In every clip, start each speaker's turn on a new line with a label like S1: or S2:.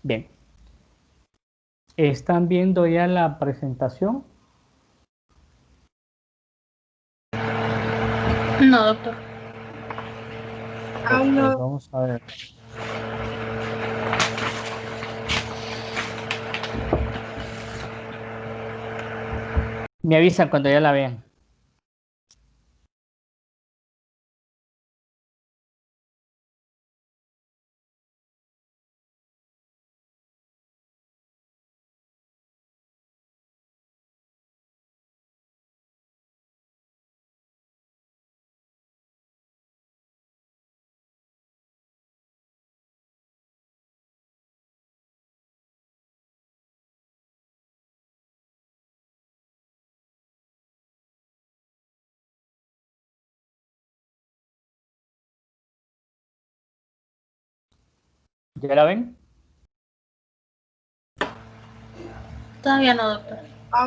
S1: Bien. ¿Están viendo ya la presentación?
S2: No, doctor.
S1: Ok,
S3: no.
S1: vamos a ver. Me avisan cuando ya la vean. ¿Ya la ven?
S2: Todavía no, doctor.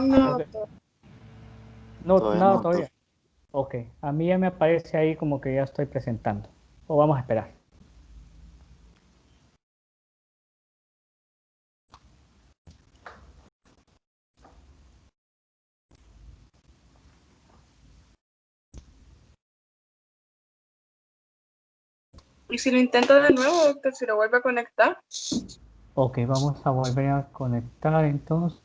S3: No,
S1: Ok.
S3: doctor.
S1: No,
S4: Todavía
S1: nada
S4: no, doctor.
S1: todavía. Ok, a mí ya me aparece ahí como que ya estoy presentando. O vamos a esperar.
S3: ¿Y si lo intento de nuevo, doctor, si lo vuelve a conectar?
S1: Ok, vamos a volver a conectar entonces.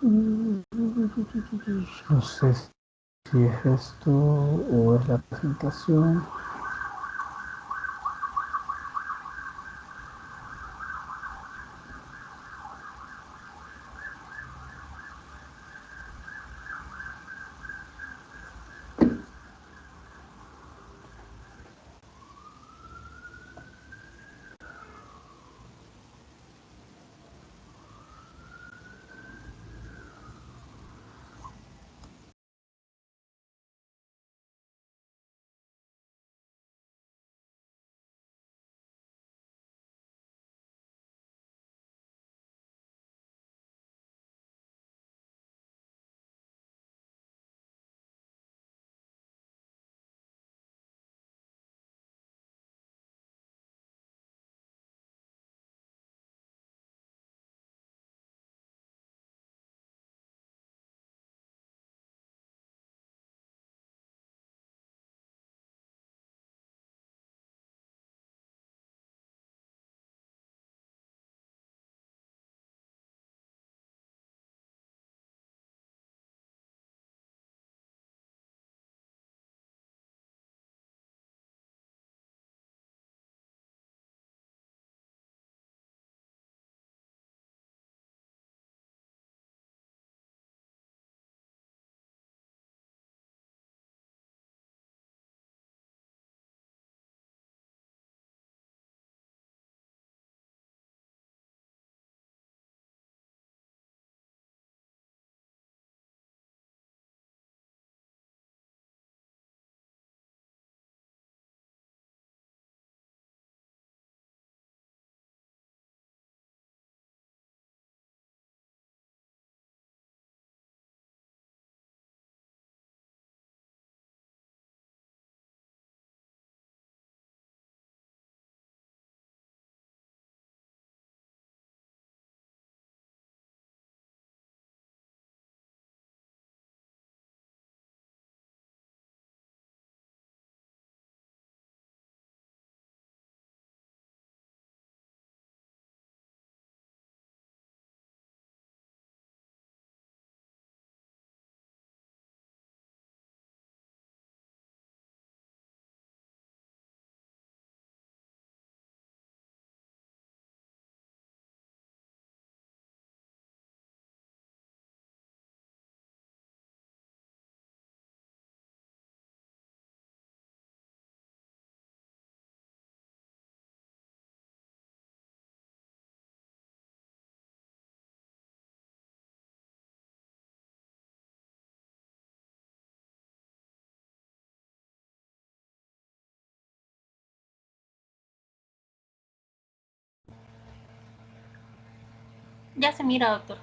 S1: No sé si es esto o es la presentación.
S2: Ya se mira, doctor.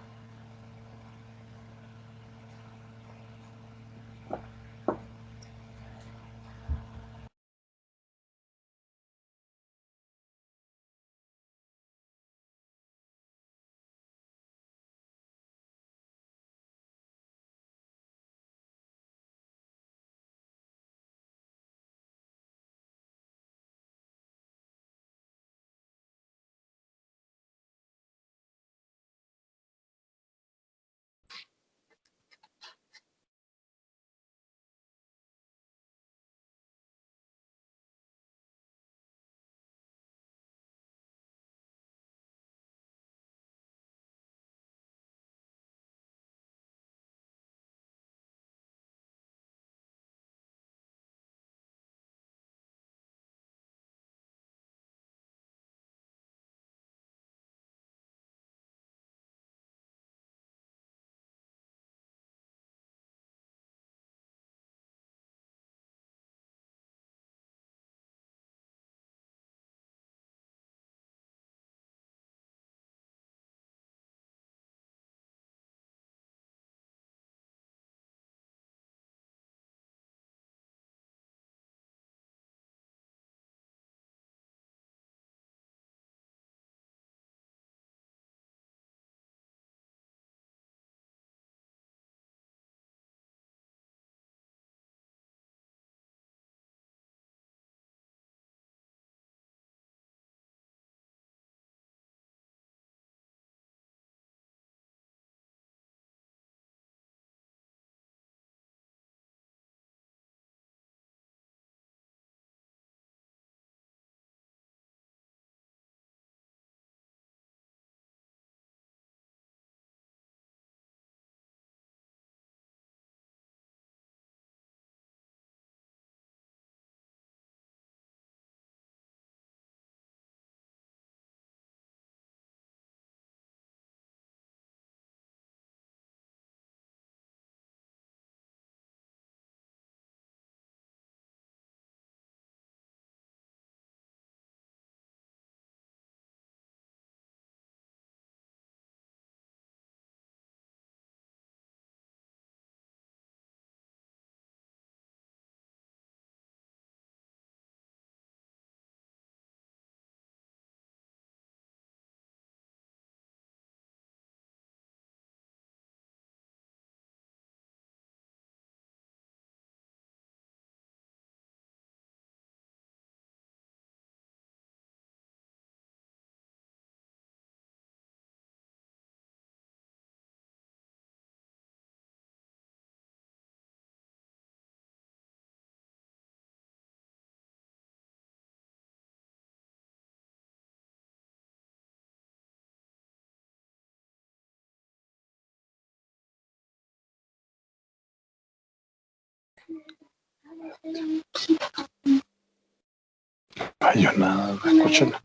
S4: Ay, yo nada, no escucho nada.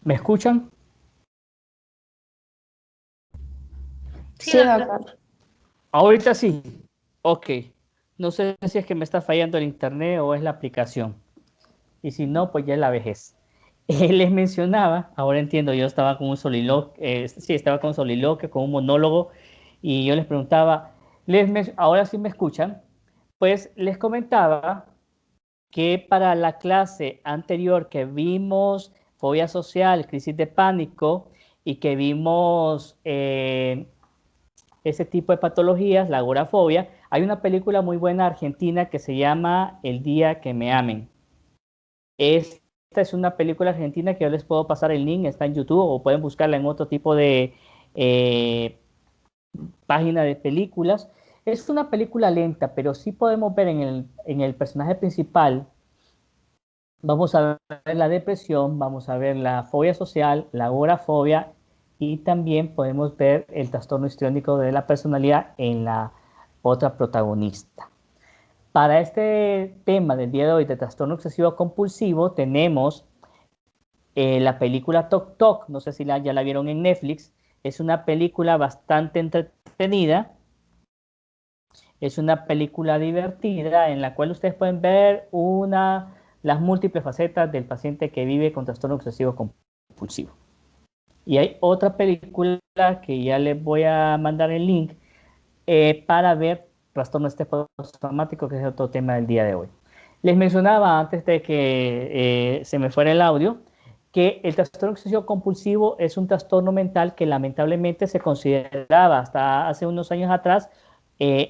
S1: ¿Me escuchan?
S2: Sí,
S5: Sí,
S2: doctor.
S5: doctor.
S1: Ahorita sí. Ok. No sé si es que me está fallando el internet o es la aplicación. Y si no, pues ya es la vejez. Les mencionaba, ahora entiendo, yo estaba con un soliloquio, sí, estaba con un soliloquio, con un monólogo, y yo les preguntaba, ahora sí me escuchan, pues les comentaba que para la clase anterior que vimos fobia social, crisis de pánico, y que vimos ese tipo de patologías, la agorafobia, hay una película muy buena argentina que se llama El día que me amen. Esta es una película argentina que yo les puedo pasar el link, está en YouTube o pueden buscarla en otro tipo de eh, página de películas. Es una película lenta, pero sí podemos ver en el personaje principal, vamos a ver la depresión, vamos a ver la fobia social, la agorafobia y también podemos ver el trastorno histriónico de la personalidad en la otra protagonista. Para este tema del día de hoy de trastorno obsesivo compulsivo tenemos la película Tok Tok, no sé si ya la vieron en Netflix, es una película bastante entretenida, es una película divertida en la cual ustedes pueden ver las múltiples facetas del paciente que vive con trastorno obsesivo compulsivo. Y hay otra película que ya les voy a mandar el link para ver trastorno estrés postraumático, que es otro tema del día de hoy. Les mencionaba antes de que se me fuera el audio que el trastorno obsesivo compulsivo es un trastorno mental que lamentablemente se consideraba hasta hace unos años atrás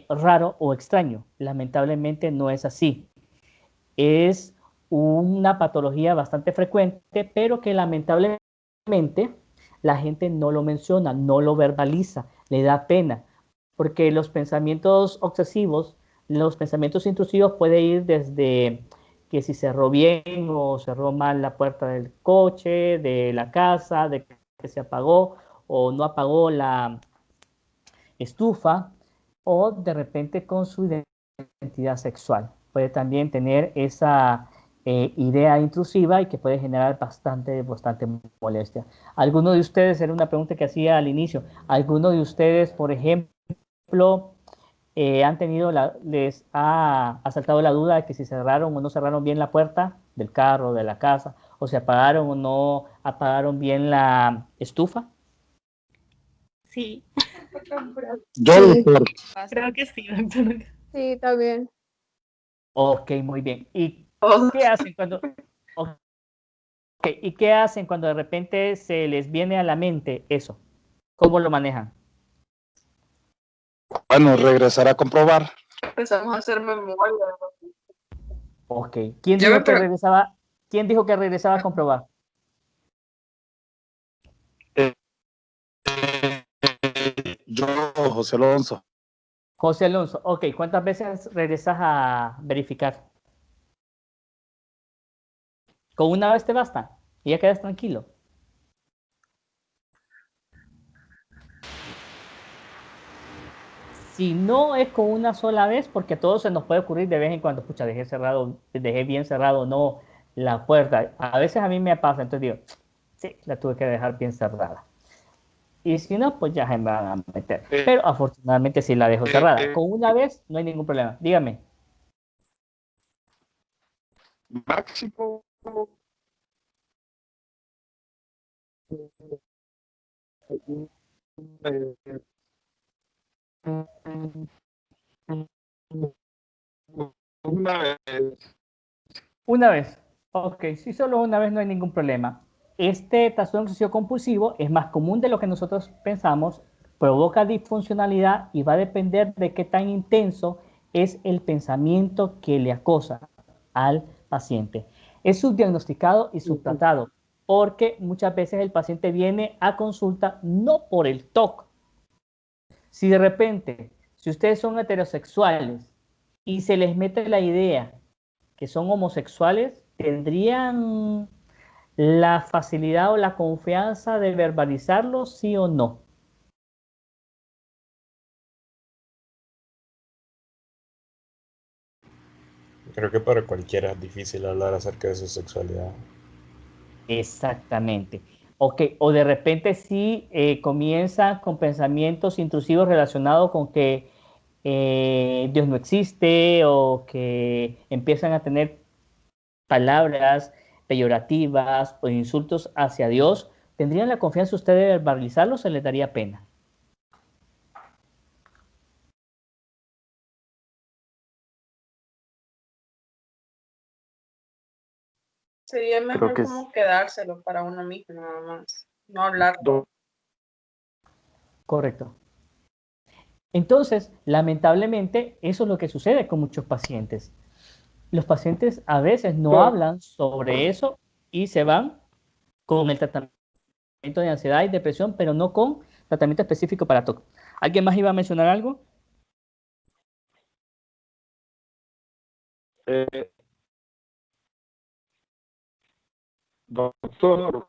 S1: raro o extraño. Lamentablemente no es así. Es una patología bastante frecuente, pero que lamentablemente la gente no lo menciona, no lo verbaliza, le da pena, porque los pensamientos obsesivos, los pensamientos intrusivos pueden ir desde que si cerró bien o cerró mal la puerta del coche, de la casa, de que se apagó o no apagó la estufa, o de repente con su identidad sexual. Puede también tener esa idea intrusiva y que puede generar bastante molestia. ¿Alguno de ustedes, era una pregunta que hacía al inicio, alguno de ustedes, por ejemplo, les ha asaltado la duda de que si cerraron o no cerraron bien la puerta del carro, de la casa, o se apagaron o no apagaron bien la estufa?
S2: Sí.
S4: Yo,
S2: Sí.
S4: doctor,
S2: Creo que sí, doctor.
S5: Sí, también.
S1: Ok, muy bien. ¿Y
S3: Todos.
S1: qué hacen cuando... ok, ¿y qué hacen cuando de repente se les viene a la mente eso? ¿Cómo lo manejan?
S4: bueno, regresar a comprobar.
S3: Empezamos a hacer memoria.
S1: Ok. ¿Quién
S3: Yo me
S1: dijo que
S3: pre-
S1: regresaba? ¿Quién dijo que regresaba a comprobar?
S4: Eh, yo, José Alonso,
S1: José Alonso. Ok, ¿cuántas veces regresas a verificar? ¿Con una vez te basta? Y ya quedas tranquilo. Si no es con una sola vez, porque a todos se nos puede ocurrir de vez en cuando, escucha, dejé bien cerrado, no la puerta. A veces a mí me pasa, entonces digo, sí, la tuve que dejar bien cerrada. Y si no, pues ya se me van a meter. Pero afortunadamente sí la dejo cerrada. Con una vez no hay ningún problema. Dígame.
S4: máximo. Una vez.
S1: Una vez. Ok, si solo una vez no hay ningún problema. Este trastorno obsesivo compulsivo es más común de lo que nosotros pensamos, provoca disfuncionalidad y va a depender de qué tan intenso es el pensamiento que le acosa al paciente. Es subdiagnosticado y subtratado porque muchas veces el paciente viene a consulta no por el TOC. Si de repente, si ustedes son heterosexuales y se les mete la idea que son homosexuales, ¿tendrían la facilidad o la confianza de verbalizarlo, sí o no?
S6: Creo que para cualquiera es difícil hablar acerca de su sexualidad.
S1: Exactamente. Ok, o de repente sí comienza con pensamientos intrusivos relacionados con que Dios no existe o que empiezan a tener palabras peyorativas o insultos hacia Dios. ¿Tendrían la confianza usted de verbalizarlo o se les daría pena?
S3: Sería
S4: Creo
S3: mejor
S4: que
S3: como quedárselo para uno mismo, nada más. No hablarlo.
S1: Correcto. Entonces, lamentablemente, eso es lo que sucede con muchos pacientes. Los pacientes a veces no hablan sobre eso y se van con el tratamiento de ansiedad y depresión, pero no con tratamiento específico para TOC. ¿Alguien más iba a mencionar algo?
S4: eh, doctor,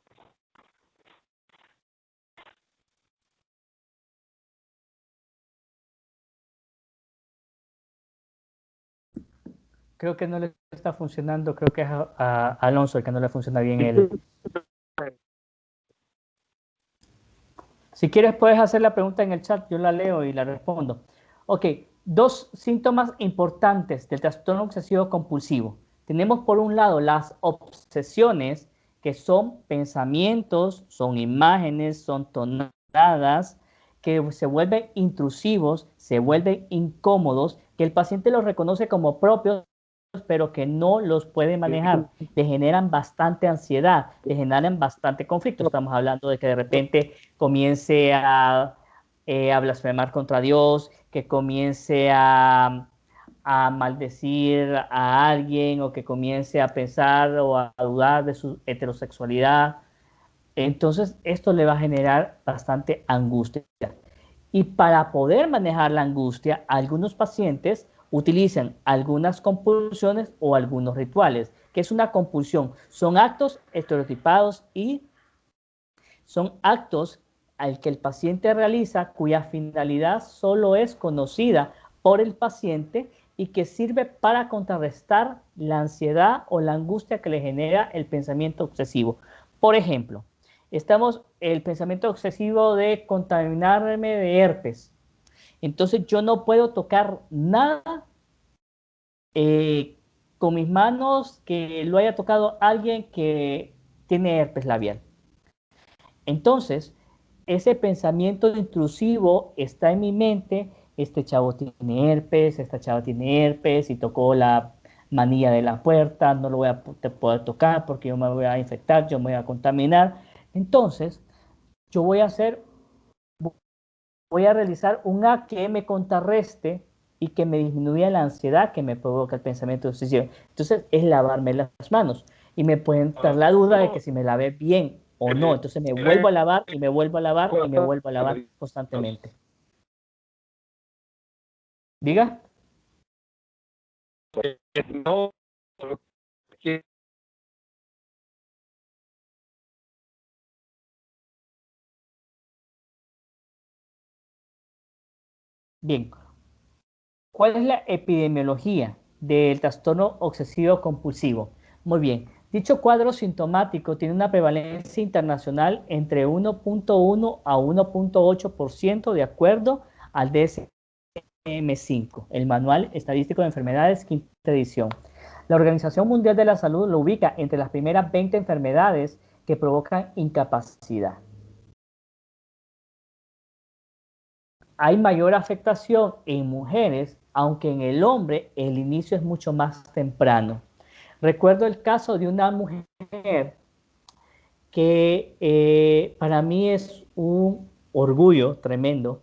S1: Creo que no le está funcionando, creo que es a Alonso el que no le funciona bien el... Si quieres puedes hacer la pregunta en el chat, yo la leo y la respondo. Ok, dos síntomas importantes del trastorno obsesivo compulsivo. Tenemos por un lado las obsesiones, que son pensamientos, son imágenes, son tonadas, que se vuelven intrusivos, se vuelven incómodos, que el paciente los reconoce como propios, pero que no los puede manejar. Le generan bastante ansiedad, le generan bastante conflicto. Estamos hablando de que de repente comience a blasfemar contra Dios, que comience a maldecir a alguien o que comience a pensar o a dudar de su heterosexualidad. Entonces, esto le va a generar bastante angustia. Y para poder manejar la angustia, algunos pacientes utilizan algunas compulsiones o algunos rituales. ¿Qué es una compulsión? Son actos estereotipados y son actos al que el paciente realiza cuya finalidad solo es conocida por el paciente y que sirve para contrarrestar la ansiedad o la angustia que le genera el pensamiento obsesivo. Por ejemplo, estamos el pensamiento obsesivo de contaminarme de herpes. Entonces yo no puedo tocar nada eh, con mis manos que lo haya tocado alguien que tiene herpes labial. Entonces, ese pensamiento intrusivo está en mi mente, este chavo tiene herpes, esta chava tiene herpes y tocó la manilla de la puerta, no lo voy a poder tocar porque yo me voy a infectar, yo me voy a contaminar. Entonces, yo voy a realizar un A que me contrarreste y que me disminuya la ansiedad que me provoca el pensamiento obsesivo. Entonces, es lavarme las manos. Y me puede entrar la duda de que si me lavé bien o no. Entonces, me vuelvo a lavar y me vuelvo a lavar y me vuelvo a lavar constantemente. Diga.
S4: No, que-
S1: Bien. ¿Cuál es la epidemiología del trastorno obsesivo compulsivo? Muy bien. Dicho cuadro sintomático tiene una prevalencia internacional entre 1.1 a 1.8% de acuerdo al DSM-5, el Manual Estadístico de Enfermedades, quinta edición. La Organización Mundial de la Salud lo ubica entre las primeras 20 enfermedades que provocan incapacidad. Hay mayor afectación en mujeres, aunque en el hombre el inicio es mucho más temprano. Recuerdo el caso de una mujer que para mí es un orgullo tremendo.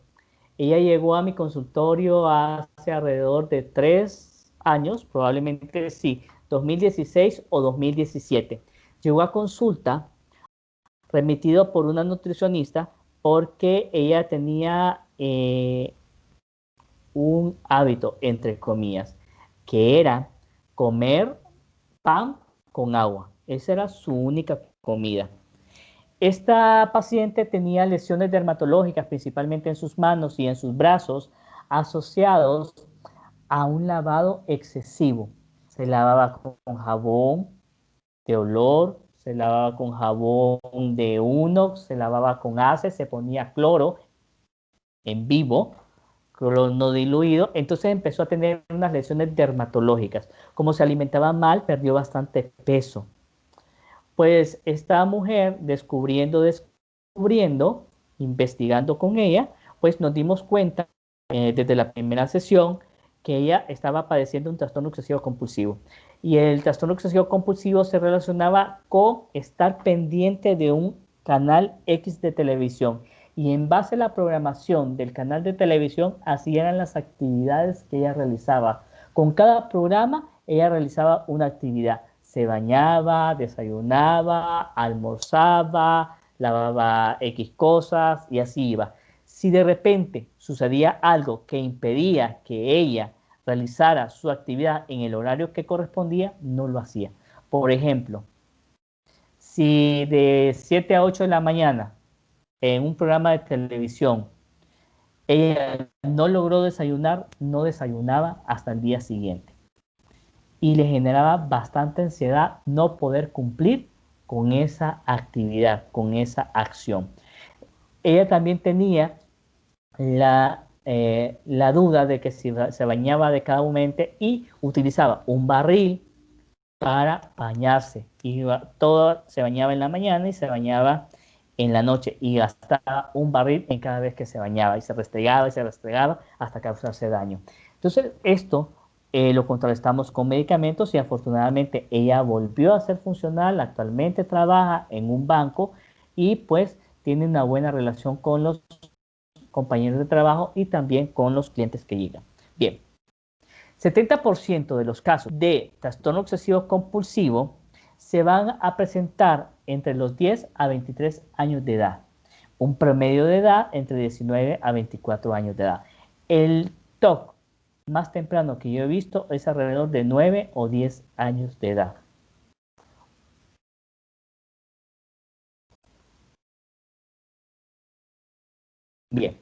S1: Ella llegó a mi consultorio hace alrededor de 3 años, probablemente sí, 2016 o 2017. Llegó a consulta remitido por una nutricionista porque ella tenía un hábito, entre comillas, que era comer pan con agua. Esa era su única comida. Esta paciente tenía lesiones dermatológicas, principalmente en sus manos y en sus brazos, asociados a un lavado excesivo. Se lavaba con jabón de olor, se lavaba con jabón de uno, se lavaba con ACE, se ponía cloro en vivo, cloro no diluido, entonces empezó a tener unas lesiones dermatológicas. Como se alimentaba mal, perdió bastante peso. Pues esta mujer, descubriendo, investigando con ella, pues nos dimos cuenta desde la primera sesión que ella estaba padeciendo un trastorno obsesivo compulsivo. Y el trastorno obsesivo compulsivo se relacionaba con estar pendiente de un canal X de televisión. Y en base a la programación del canal de televisión, así eran las actividades que ella realizaba. Con cada programa, ella realizaba una actividad. Se bañaba, desayunaba, almorzaba, lavaba X cosas y así iba. Si de repente sucedía algo que impedía que ella realizara su actividad en el horario que correspondía, no lo hacía. Por ejemplo, si de 7 a 8 de la mañana en un programa de televisión ella no logró desayunar, no desayunaba hasta el día siguiente. Y le generaba bastante ansiedad no poder cumplir con esa actividad, con esa acción. Ella también tenía la duda de que si se bañaba de cada momento y utilizaba un barril para bañarse. Se bañaba en la mañana y se bañaba en la noche y gastaba un barril en cada vez que se bañaba y se restregaba hasta causarse daño. Entonces esto lo contrarrestamos con medicamentos y afortunadamente ella volvió a ser funcional, actualmente trabaja en un banco y pues tiene una buena relación con los compañeros de trabajo y también con los clientes que llegan. Bien, 70% de los casos de trastorno obsesivo compulsivo se van a presentar entre los 10 a 23 años de edad. Un promedio de edad entre 19 a 24 años de edad. El TOC más temprano que yo he visto es alrededor de 9 o 10 años de edad. Bien.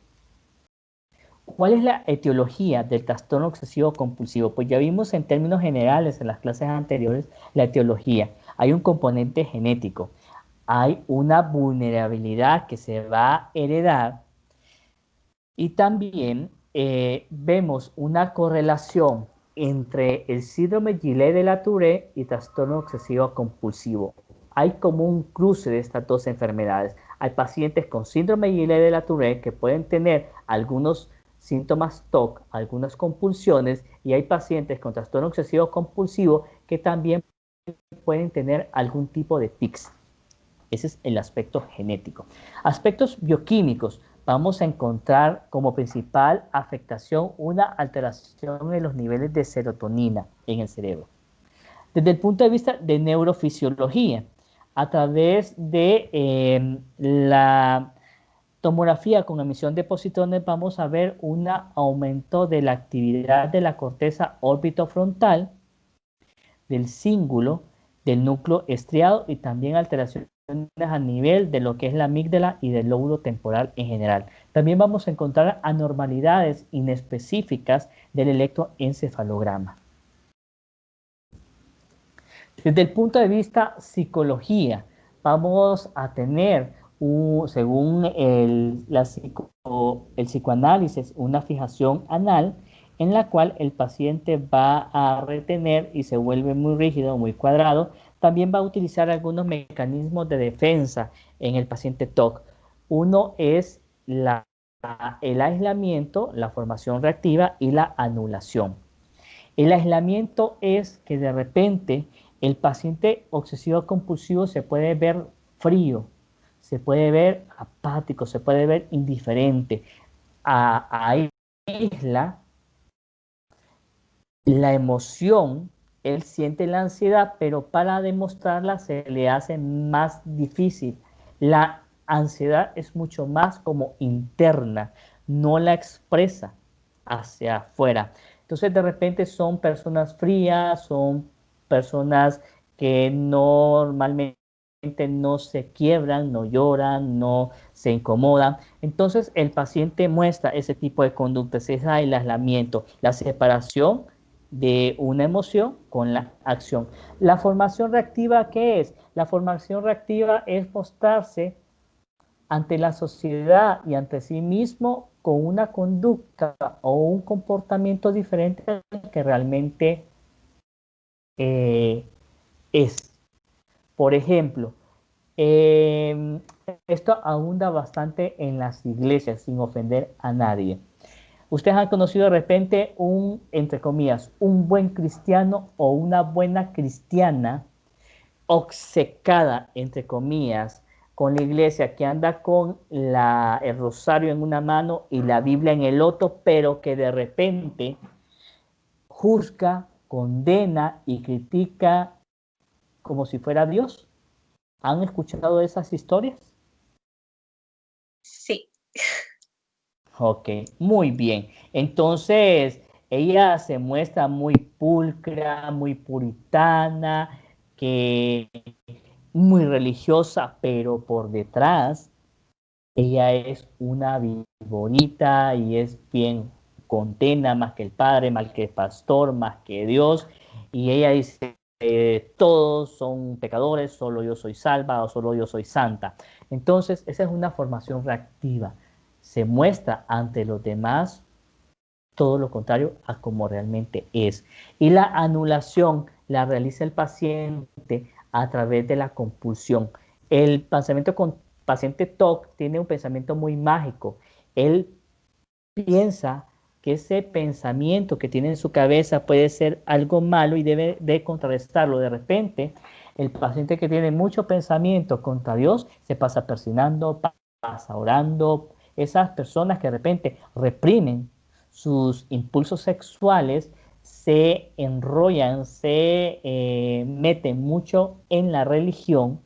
S1: ¿Cuál es la etiología del trastorno obsesivo compulsivo? Pues ya vimos en términos generales en las clases anteriores la etiología. Hay un componente genético, hay una vulnerabilidad que se va a heredar y también vemos una correlación entre el síndrome Guillain de la Tourette y trastorno obsesivo compulsivo. Hay como un cruce de estas dos enfermedades. Hay pacientes con síndrome de Guillain de la Tourette que pueden tener algunos síntomas TOC, algunas compulsiones, y hay pacientes con trastorno obsesivo compulsivo que también pueden tener algún tipo de tics. Ese es el aspecto genético. Aspectos bioquímicos. Vamos a encontrar como principal afectación una alteración en los niveles de serotonina en el cerebro. Desde el punto de vista de neurofisiología, a través de la tomografía con emisión de positrones vamos a ver un aumento de la actividad de la corteza orbitofrontal, del cíngulo, del núcleo estriado y también alteraciones a nivel de lo que es la amígdala y del lóbulo temporal en general. También vamos a encontrar anormalidades inespecíficas del electroencefalograma. Desde el punto de vista psicología, vamos a tener, según el psicoanálisis, una fijación anal en la cual el paciente va a retener y se vuelve muy rígido, muy cuadrado. También va a utilizar algunos mecanismos de defensa en el paciente TOC. Uno es el aislamiento, la formación reactiva y la anulación. El aislamiento es que de repente el paciente obsesivo compulsivo se puede ver frío, se puede ver apático, se puede ver indiferente. Aísla la emoción, él siente la ansiedad, pero para demostrarla se le hace más difícil. La ansiedad es mucho más como interna, no la expresa hacia afuera. Entonces de repente son personas frías, son personas que normalmente no se quiebran, no lloran, no se incomodan. Entonces el paciente muestra ese tipo de conductas, es el aislamiento, la separación de una emoción con la acción. La formación reactiva, ¿qué es? La formación reactiva es mostrarse ante la sociedad y ante sí mismo con una conducta o un comportamiento diferente al que realmente es. Por ejemplo, esto abunda bastante en las iglesias, sin ofender a nadie. Ustedes han conocido de repente entre comillas, un buen cristiano o una buena cristiana obcecada, entre comillas, con la iglesia, que anda con el rosario en una mano y la Biblia en el otro, pero que de repente juzga, condena y critica como si fuera Dios. ¿Han escuchado esas historias?
S3: Sí.
S1: Ok, muy bien. Entonces, ella se muestra muy pulcra, muy puritana, que muy religiosa, pero por detrás ella es una viborita y es bien condena más que el padre, más que el pastor, más que Dios. Y ella dice, todos son pecadores, solo yo soy salva o solo yo soy santa. Entonces, esa es una formación reactiva. Se muestra ante los demás todo lo contrario a como realmente es. Y la anulación la realiza el paciente a través de la compulsión. El pensamiento con paciente TOC tiene un pensamiento muy mágico. Él piensa que ese pensamiento que tiene en su cabeza puede ser algo malo y debe de contrarrestarlo. De repente, el paciente que tiene mucho pensamiento contra Dios se pasa persinando, pasa orando. Esas personas que de repente reprimen sus impulsos sexuales se enrollan, se meten mucho en la religión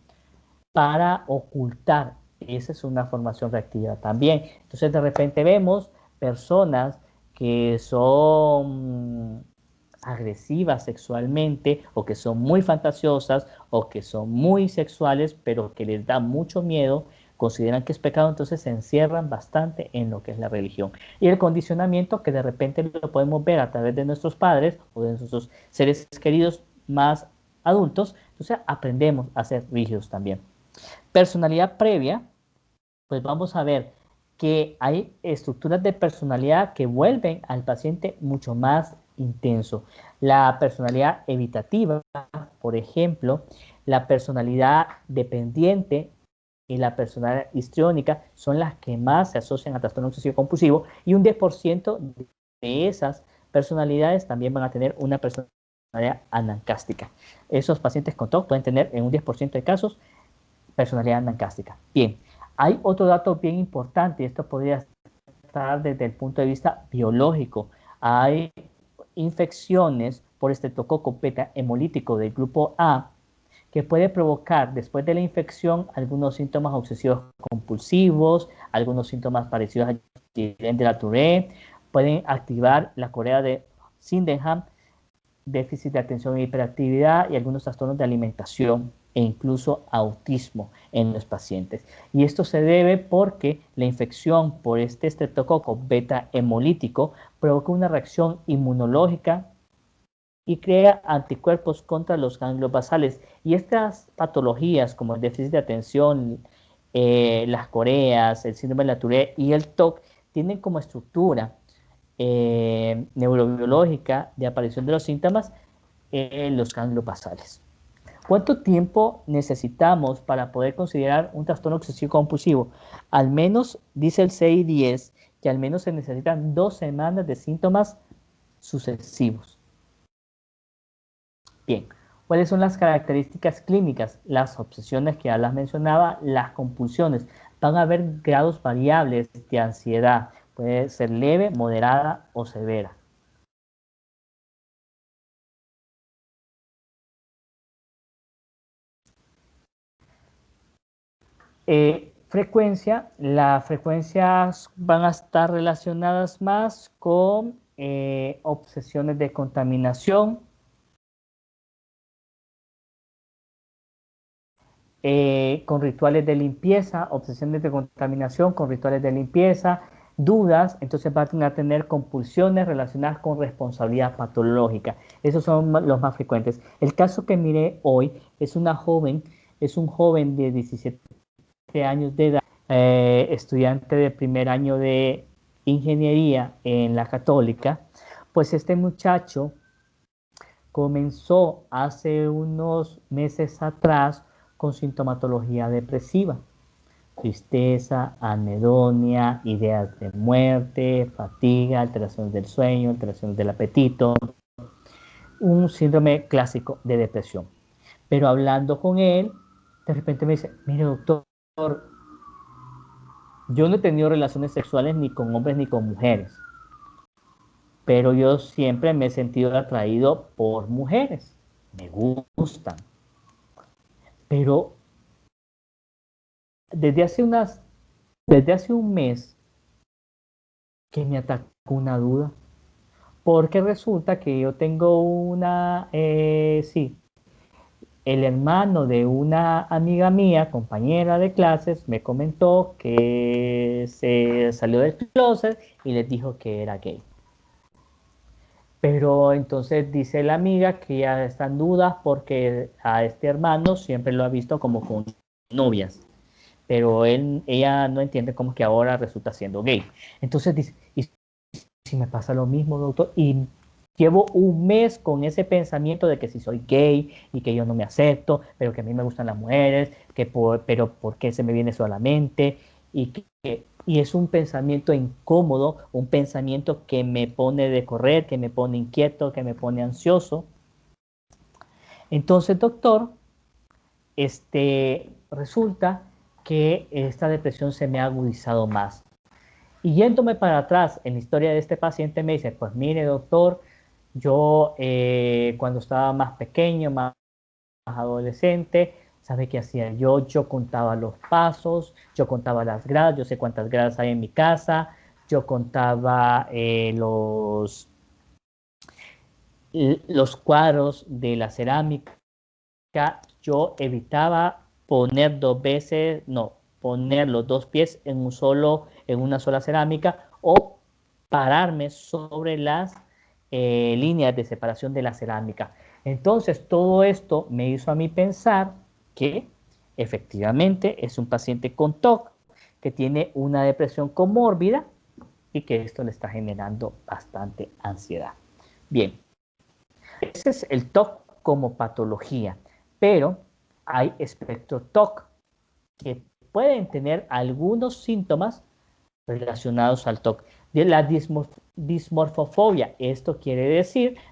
S1: para ocultar. Esa es una formación reactiva también. Entonces de repente vemos personas que son agresivas sexualmente o que son muy fantasiosas o que son muy sexuales, pero que les da mucho miedo, consideran que es pecado, entonces se encierran bastante en lo que es la religión. Y el condicionamiento que de repente lo podemos ver a través de nuestros padres o de nuestros seres queridos más adultos, entonces aprendemos a ser rígidos también. Personalidad previa, pues vamos a ver que hay estructuras de personalidad que vuelven al paciente mucho más intenso. La personalidad evitativa, por ejemplo, la personalidad dependiente y la personalidad histriónica son las que más se asocian a trastorno obsesivo compulsivo, y un 10% de esas personalidades también van a tener una personalidad anancástica. Esos pacientes con TOC pueden tener en un 10% de casos personalidad anancástica. Bien, hay otro dato bien importante, y esto podría estar desde el punto de vista biológico. Hay infecciones por estreptococo beta hemolítico del grupo A que puede provocar después de la infección algunos síntomas obsesivos compulsivos, algunos síntomas parecidos a de la Tourette, pueden activar la corea de Sydenham, déficit de atención e hiperactividad y algunos trastornos de alimentación e incluso autismo en los pacientes. Y esto se debe porque la infección por este estreptococo beta hemolítico provoca una reacción inmunológica y crea anticuerpos contra los ganglios basales. Y estas patologías como el déficit de atención, las coreas, el síndrome de la Tourette y el TOC tienen como estructura neurobiológica de aparición de los síntomas en los ganglios basales. ¿Cuánto tiempo necesitamos para poder considerar un trastorno obsesivo compulsivo? Al menos, dice el CI-10, que al menos se necesitan 2 semanas de síntomas sucesivos. Bien, ¿cuáles son las características clínicas? Las obsesiones que ya las mencionaba, las compulsiones. Van a haber grados variables de ansiedad. Puede ser leve, moderada o severa. Frecuencia, las frecuencias van a estar relacionadas más con obsesiones de contaminación, con rituales de limpieza, obsesiones de contaminación con rituales de limpieza, dudas, entonces van a tener compulsiones relacionadas con responsabilidad patológica. Esos son los más frecuentes. El caso que miré hoy es un joven de 17 años de edad, estudiante de primer año de ingeniería en la Católica. Pues este muchacho comenzó hace unos meses atrás con sintomatología depresiva, tristeza, anedonia, ideas de muerte, fatiga, alteraciones del sueño, alteraciones del apetito, un síndrome clásico de depresión. Pero hablando con él, de repente me dice, mire doctor, yo no he tenido relaciones sexuales ni con hombres ni con mujeres, pero yo siempre me he sentido atraído por mujeres, me gustan, pero desde hace un mes que me atacó una duda, porque resulta que yo tengo el hermano de una amiga mía, compañera de clases, me comentó que se salió del closet y les dijo que era gay. Pero entonces dice la amiga que ya está en dudas porque a este hermano siempre lo ha visto como con novias, pero ella no entiende cómo que ahora resulta siendo gay. Entonces dice, ¿y si me pasa lo mismo, doctor? Y llevo un mes con ese pensamiento de que si soy gay y que yo no me acepto, pero que a mí me gustan las mujeres, pero ¿por qué se me viene eso a la mente? Y es un pensamiento incómodo, un pensamiento que me pone de correr, que me pone inquieto, que me pone ansioso. Entonces, doctor, resulta que esta depresión se me ha agudizado más. Y yéndome para atrás en la historia de este paciente, me dice, pues mire doctor, yo cuando estaba más pequeño, más adolescente, ¿sabe qué hacía yo? Yo contaba los pasos, yo contaba las gradas, yo sé cuántas gradas hay en mi casa, yo contaba los cuadros de la cerámica, yo evitaba poner poner los 2 pies en una sola cerámica o pararme sobre las líneas de separación de la cerámica. Entonces, todo esto me hizo a mí pensar que efectivamente es un paciente con TOC, que tiene una depresión comórbida y que esto le está generando bastante ansiedad. Bien, ese es el TOC como patología, pero hay espectro TOC que pueden tener algunos síntomas relacionados al TOC. De la dismorfofobia,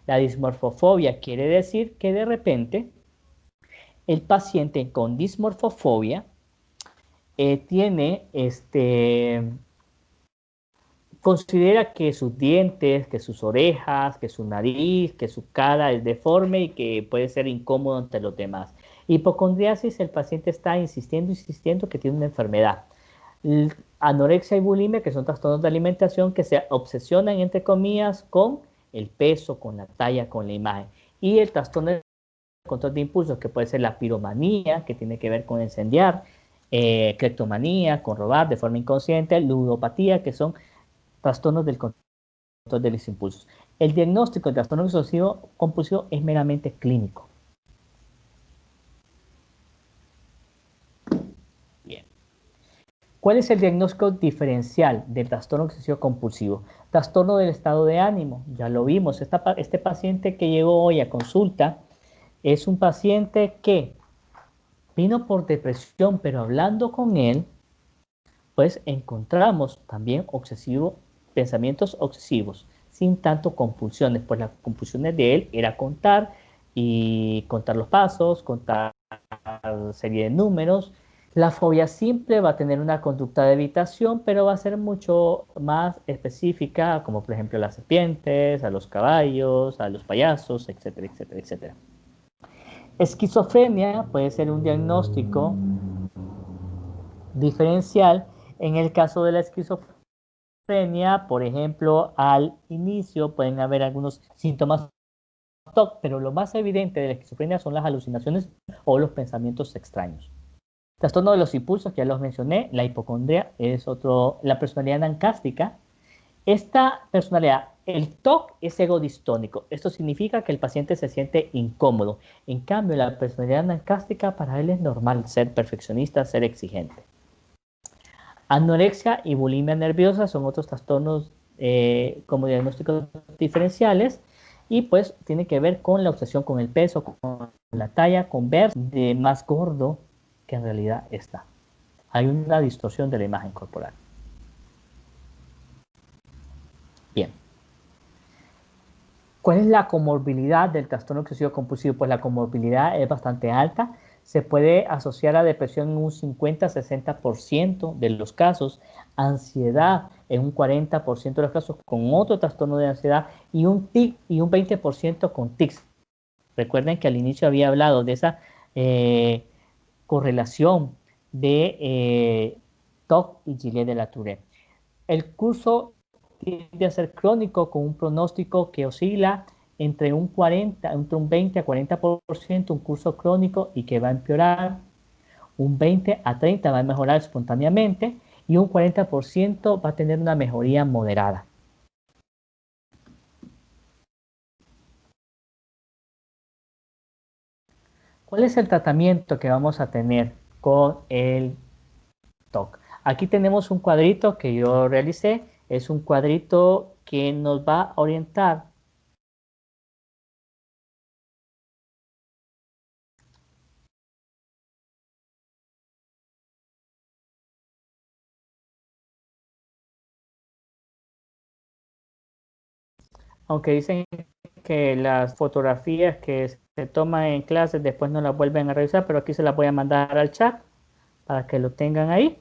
S1: la dismorfofobia quiere decir que de repente el paciente con dismorfofobia considera que sus dientes, que sus orejas, que su nariz, que su cara es deforme y que puede ser incómodo ante los demás. Hipocondriasis, el paciente está insistiendo que tiene una enfermedad. Anorexia y bulimia, que son trastornos de alimentación que se obsesionan, entre comillas, con el peso, con la talla, con la imagen. Y el trastorno de control de impulsos, que puede ser la piromanía, que tiene que ver con incendiar, cleptomanía, con robar de forma inconsciente, ludopatía, que son trastornos del control de los impulsos. El diagnóstico de trastorno obsesivo compulsivo es meramente clínico. Bien. ¿Cuál es el diagnóstico diferencial del trastorno obsesivo compulsivo? Trastorno del estado de ánimo, ya lo vimos. Este paciente que llegó hoy a consulta es un paciente que vino por depresión, pero hablando con él, pues encontramos también pensamientos obsesivos, sin tanto compulsiones, pues las compulsiones de él era contar los pasos, contar serie de números. La fobia simple va a tener una conducta de evitación, pero va a ser mucho más específica, como por ejemplo a las serpientes, a los caballos, a los payasos, etcétera, etcétera, etcétera. Esquizofrenia puede ser un diagnóstico diferencial. En el caso de la esquizofrenia, por ejemplo, al inicio pueden haber algunos síntomas TOC, pero lo más evidente de la esquizofrenia son las alucinaciones o los pensamientos extraños. Trastorno de los impulsos, que ya los mencioné, la hipocondria es la personalidad nancástica. Esta personalidad, el TOC es egodistónico. Esto significa que el paciente se siente incómodo. En cambio, la personalidad nancástica para él es normal ser perfeccionista, ser exigente. Anorexia y bulimia nerviosa son otros trastornos como diagnósticos diferenciales y pues tiene que ver con la obsesión con el peso, con la talla, con ver de más gordo que en realidad está. Hay una distorsión de la imagen corporal. Bien. ¿Cuál es la comorbilidad del trastorno obsesivo compulsivo? Pues la comorbilidad es bastante alta. Se puede asociar a depresión en un 50-60% de los casos, ansiedad en un 40% de los casos con otro trastorno de ansiedad y un 20% con tics. Recuerden que al inicio había hablado de esa correlación de TOC y Gilet de la Tourette. El curso tiende a ser crónico con un pronóstico que oscila entre un 20 a 40%, un curso crónico y que va a empeorar, un 20 a 30 va a mejorar espontáneamente y un 40% va a tener una mejoría moderada. ¿Cuál es el tratamiento que vamos a tener con el TOC? Aquí tenemos un cuadrito que yo realicé, es un cuadrito que nos va a orientar aunque dicen que las fotografías que se toman en clases después no las vuelven a revisar, pero aquí se las voy a mandar al chat para que lo tengan ahí.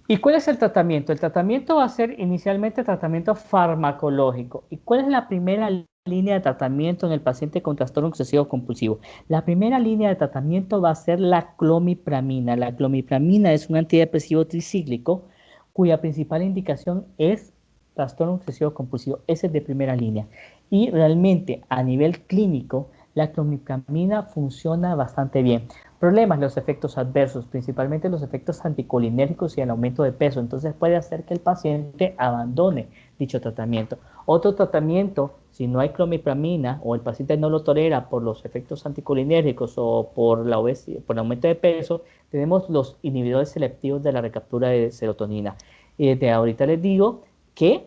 S1: ¿Y cuál es el tratamiento? El tratamiento va a ser inicialmente tratamiento farmacológico. ¿Y cuál es la primera línea de tratamiento en el paciente con trastorno obsesivo compulsivo? La primera línea de tratamiento va a ser la clomipramina. La clomipramina es un antidepresivo tricíclico cuya principal indicación es trastorno obsesivo compulsivo. Ese es de primera línea. Y realmente a nivel clínico la clomipramina funciona bastante bien. Problemas, los efectos adversos, principalmente los efectos anticolinérgicos y el aumento de peso. Entonces puede hacer que el paciente abandone dicho tratamiento. Otro tratamiento, si no hay clomipramina o el paciente no lo tolera por los efectos anticolinérgicos o por la obesidad, por el aumento de peso, tenemos los inhibidores selectivos de la recaptura de serotonina. Y desde ahorita les digo que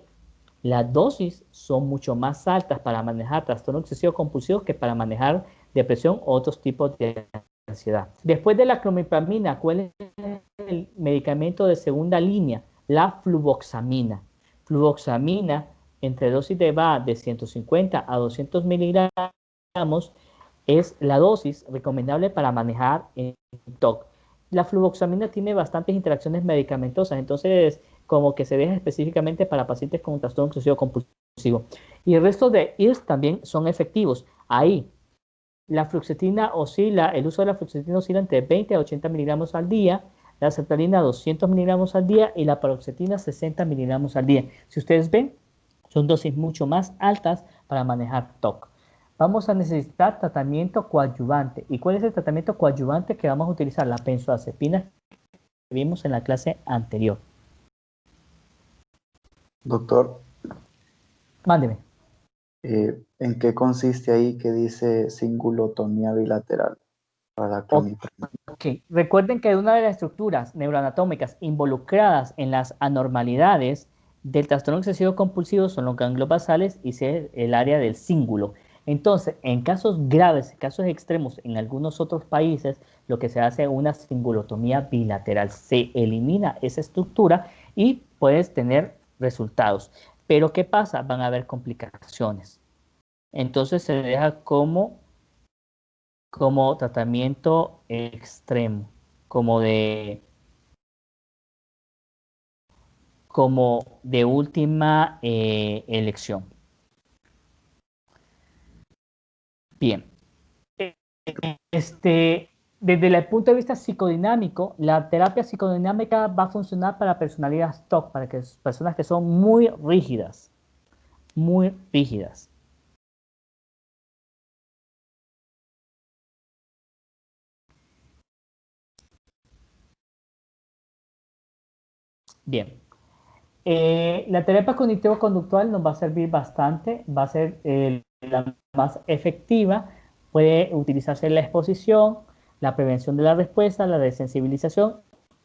S1: las dosis son mucho más altas para manejar trastorno obsesivo compulsivo que para manejar depresión o otros tipos de ansiedad. Después de la clomipramina, ¿cuál es el medicamento de segunda línea? La fluvoxamina. Fluvoxamina, entre dosis de 150 a 200 miligramos, es la dosis recomendable para manejar el TOC. La fluvoxamina tiene bastantes interacciones medicamentosas, entonces como que se deja específicamente para pacientes con trastorno obsesivo compulsivo. Y el resto de IRS también son efectivos. Ahí, la fluoxetina oscila, el uso de la fluoxetina oscila entre 20 a 80 miligramos al día, la sertralina 200 miligramos al día y la paroxetina 60 miligramos al día. Si ustedes ven, son dosis mucho más altas para manejar TOC. Vamos a necesitar tratamiento coadyuvante. ¿Y cuál es el tratamiento coadyuvante que vamos a utilizar? La benzoazepina que vimos en la clase anterior.
S5: Doctor,
S1: Mándeme.
S5: ¿en qué consiste ahí que dice cingulotomía bilateral para la clomipramina?
S1: Ok, recuerden que una de las estructuras neuroanatómicas involucradas en las anormalidades del trastorno obsesivo compulsivo son los ganglios basales y el área del cíngulo. Entonces, en casos graves, casos extremos, en algunos otros países, lo que se hace es una cingulotomía bilateral. Se elimina esa estructura y puedes tener resultados. Pero, ¿qué pasa? Van a haber complicaciones. Entonces, se deja como tratamiento extremo, como de última elección. Bien. Desde el punto de vista psicodinámico, la terapia psicodinámica va a funcionar para personalidades TOC, para personas que son muy rígidas, muy rígidas. Bien. La terapia cognitivo-conductual nos va a servir bastante, va a ser la más efectiva. Puede utilizarse la exposición, la prevención de la respuesta, la desensibilización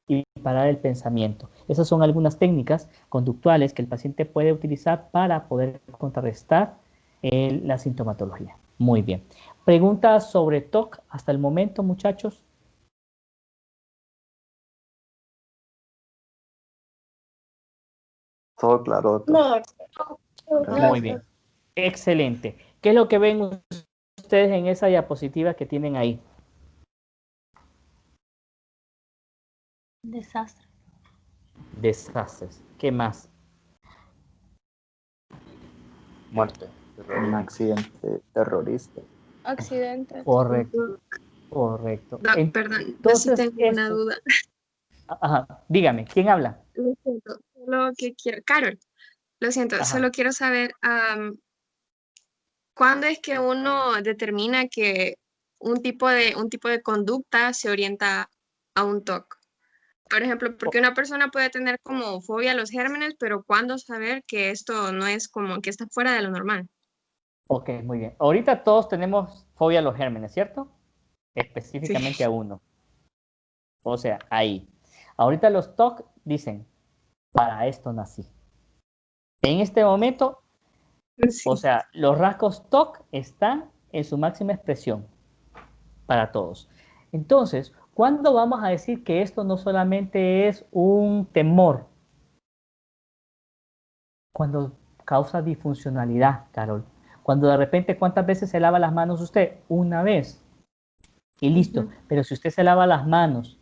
S1: y parar el pensamiento. Esas son algunas técnicas conductuales que el paciente puede utilizar para poder contrarrestar la sintomatología. Muy bien. ¿Preguntas sobre TOC hasta el momento, muchachos?
S5: Todo claro, doctor.
S3: No,
S1: Muy bien. Excelente. ¿Qué es lo que ven ustedes en esa diapositiva que tienen ahí?
S2: Desastre.
S1: Desastres. ¿Qué más?
S6: Muerte.
S5: Un accidente terrorista.
S3: accidentes.
S1: Correcto, correcto.
S3: Perdón, yo sí
S1: Entonces,
S3: tengo una duda.
S1: Ajá, dígame, ¿quién habla?
S3: Lo siento, solo que quiero, Carol, lo siento,
S1: Ajá.
S3: solo quiero saber cuándo es que uno determina que un tipo de conducta se orienta a un TOC. Por ejemplo, porque una persona puede tener como fobia a los gérmenes, pero ¿cuándo saber que esto no es como que está fuera de lo normal?
S1: Ok, muy bien. Ahorita todos tenemos fobia a los gérmenes, ¿cierto? Específicamente
S3: Sí.
S1: a uno. O sea, ahí. Ahorita los TOC dicen, para esto nací. En este momento, o
S3: Sí.
S1: sea, los rasgos TOC están en su máxima expresión para todos. Entonces, ¿cuándo vamos a decir que esto no solamente es un temor? Cuando causa disfuncionalidad, Carol. Cuando de repente, ¿cuántas veces se lava las manos usted? Una vez. Y listo. Pero si usted se lava las manos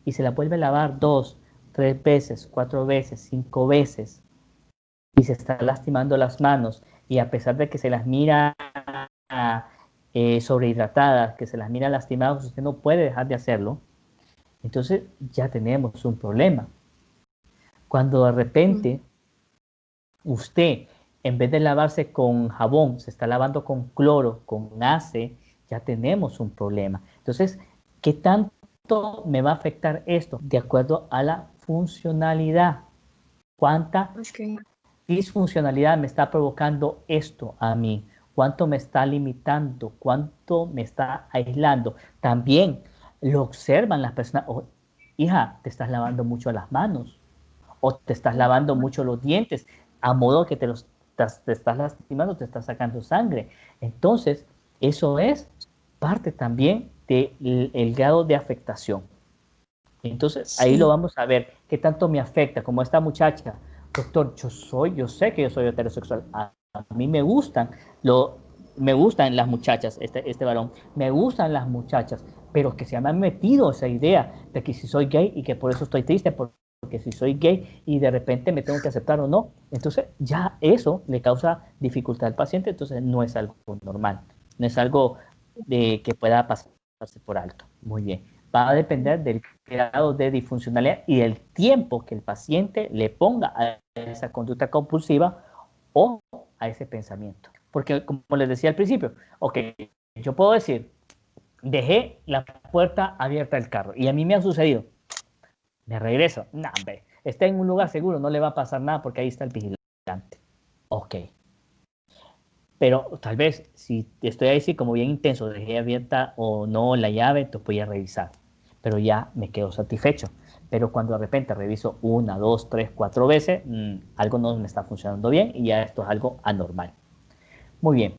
S1: y se las vuelve a lavar 2, 3 veces, 4 veces, 5 veces, y se está lastimando las manos, y a pesar de que se las mira sobrehidratadas, que se las mira lastimadas, usted no puede dejar de hacerlo, entonces ya tenemos un problema. Cuando de repente usted, en vez de lavarse con jabón, se está lavando con cloro, con ACE, ya tenemos un problema. Entonces, ¿qué tanto me va a afectar esto? De acuerdo a la funcionalidad. ¿Cuánta disfuncionalidad me está provocando esto a mí? ¿Cuánto me está limitando? ¿Cuánto me está aislando? También lo observan las personas. Oh, hija, te estás lavando mucho las manos o te estás lavando mucho los dientes, a modo que te estás lastimando, te estás sacando sangre. Entonces, eso es parte también del grado de afectación. Entonces, ahí
S3: Sí.
S1: lo vamos a ver, qué tanto me afecta, como esta muchacha. Doctor, yo sé que yo soy heterosexual, a mí me gustan las muchachas, este varón, me gustan las muchachas, pero que se me ha metido esa idea de que si soy gay y que por eso estoy triste, porque si soy gay y de repente me tengo que aceptar o no, entonces ya eso le causa dificultad al paciente, entonces no es algo normal, no es algo que pueda pasarse por alto. Muy bien. Va a depender del grado de disfuncionalidad y del tiempo que el paciente le ponga a esa conducta compulsiva o a ese pensamiento. Porque, como les decía al principio, ok, yo puedo decir, dejé la puerta abierta del carro y a mí me ha sucedido, me regreso, no, hombre, está en un lugar seguro, no le va a pasar nada porque ahí está el vigilante. Ok. Pero tal vez si estoy ahí sí como bien intenso, dejé abierta o no la llave, entonces voy a revisar. Pero ya me quedo satisfecho. Pero cuando de repente reviso 1, 2, 3, 4 veces, algo no me está funcionando bien y ya esto es algo anormal. Muy bien.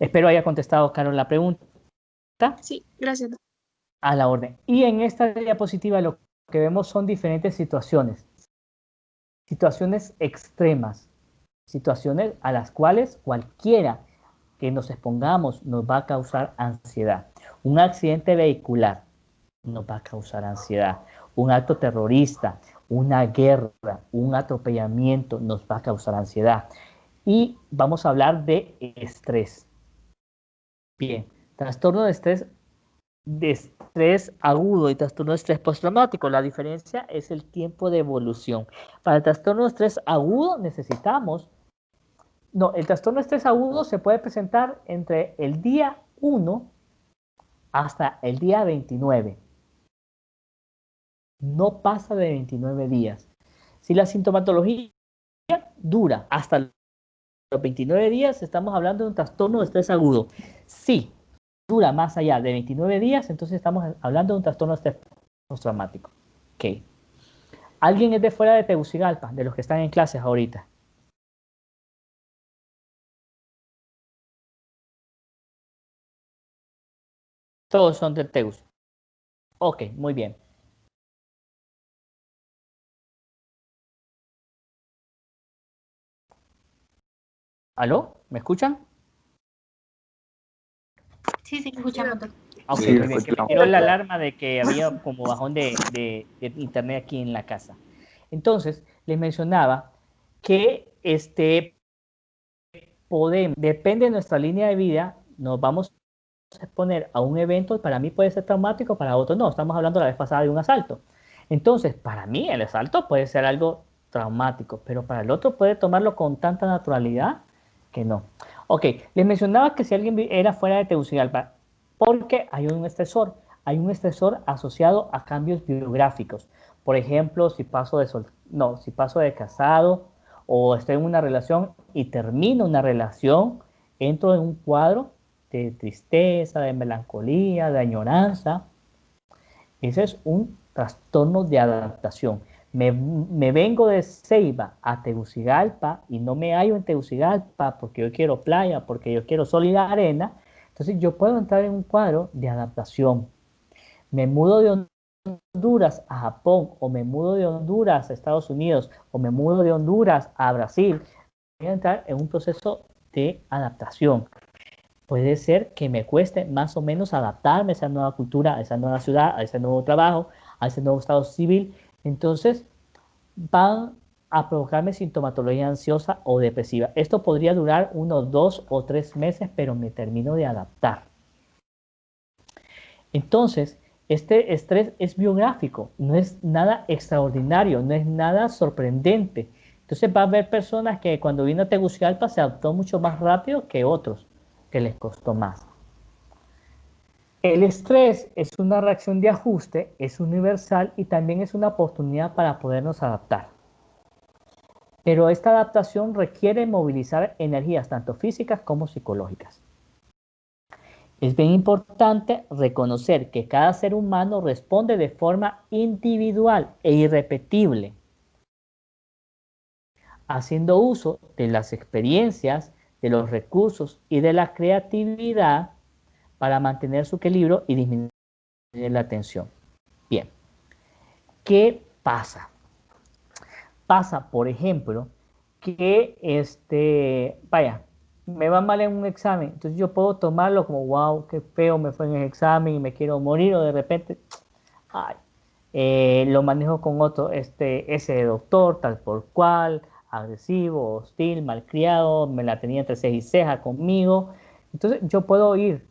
S1: Espero haya contestado, Carol, la pregunta.
S3: Sí, gracias.
S1: A la orden. Y en esta diapositiva lo que vemos son diferentes situaciones. Situaciones extremas. Situaciones a las cuales cualquiera que nos expongamos nos va a causar ansiedad. Un accidente vehicular nos va a causar ansiedad. Un acto terrorista, una guerra, un atropellamiento nos va a causar ansiedad. Y vamos a hablar de estrés. Bien, trastorno de estrés agudo y trastorno de estrés postraumático. La diferencia es el tiempo de evolución. Para el trastorno de estrés agudo necesitamos. No, el trastorno de estrés agudo se puede presentar entre el día 1 hasta el día 29. No pasa de 29 días. Si la sintomatología dura hasta los 29 días, estamos hablando de un trastorno de estrés agudo. Si dura más allá de 29 días, entonces estamos hablando de un trastorno de estrés postraumático. Ok. ¿Alguien es de fuera de Tegucigalpa, de los que están en clases ahorita? Todos son del Tegus. Ok, muy bien. ¿Aló? ¿Me escuchan?
S2: Sí, sí, escuchamos, doctor.
S1: Ok,
S5: Sí,
S1: muy bien. Que me
S5: escuchamos.
S1: tiró la alarma de que había como bajón de internet aquí en la casa. Entonces, les mencionaba que depende de nuestra línea de vida, nos vamos a exponer a un evento, para mí puede ser traumático, para otros no. Estamos hablando la vez pasada de un asalto. Entonces, para mí el asalto puede ser algo traumático, pero para el otro puede tomarlo con tanta naturalidad que no. Ok, les mencionaba que si alguien era fuera de Tegucigalpa, porque hay un estresor asociado a cambios biográficos. Por ejemplo, si paso de casado o estoy en una relación y termino una relación, entro en un cuadro de tristeza, de melancolía, de añoranza. Ese es un trastorno de adaptación. Me vengo de Ceiba a Tegucigalpa y no me hallo en Tegucigalpa porque yo quiero playa, porque yo quiero sol y arena. Entonces yo puedo entrar en un cuadro de adaptación. Me mudo de Honduras a Japón, o me mudo de Honduras a Estados Unidos, o me mudo de Honduras a Brasil. Voy a entrar en un proceso de adaptación. Puede ser que me cueste más o menos adaptarme a esa nueva cultura, a esa nueva ciudad, a ese nuevo trabajo, a ese nuevo estado civil. Entonces, van a provocarme sintomatología ansiosa o depresiva. Esto podría durar unos 2 o 3 meses, pero me termino de adaptar. Entonces, este estrés es biográfico, no es nada extraordinario, no es nada sorprendente. Entonces va a haber personas que cuando vino a Tegucigalpa se adaptó mucho más rápido que otros, que les costó más. El estrés es una reacción de ajuste, es universal y también es una oportunidad para podernos adaptar. Pero esta adaptación requiere movilizar energías tanto físicas como psicológicas. Es bien importante reconocer que cada ser humano responde de forma individual e irrepetible, haciendo uso de las experiencias, de los recursos y de la creatividad para mantener su equilibrio y disminuir la atención. Bien, ¿qué pasa? Pasa, por ejemplo, que vaya, me va mal en un examen, entonces yo puedo tomarlo como, wow, qué feo me fue en el examen y me quiero morir, o de repente, ay, lo manejo con otro, ese doctor, tal por cual, agresivo, hostil, malcriado, me la tenía entre ceja y ceja conmigo. Entonces yo puedo ir,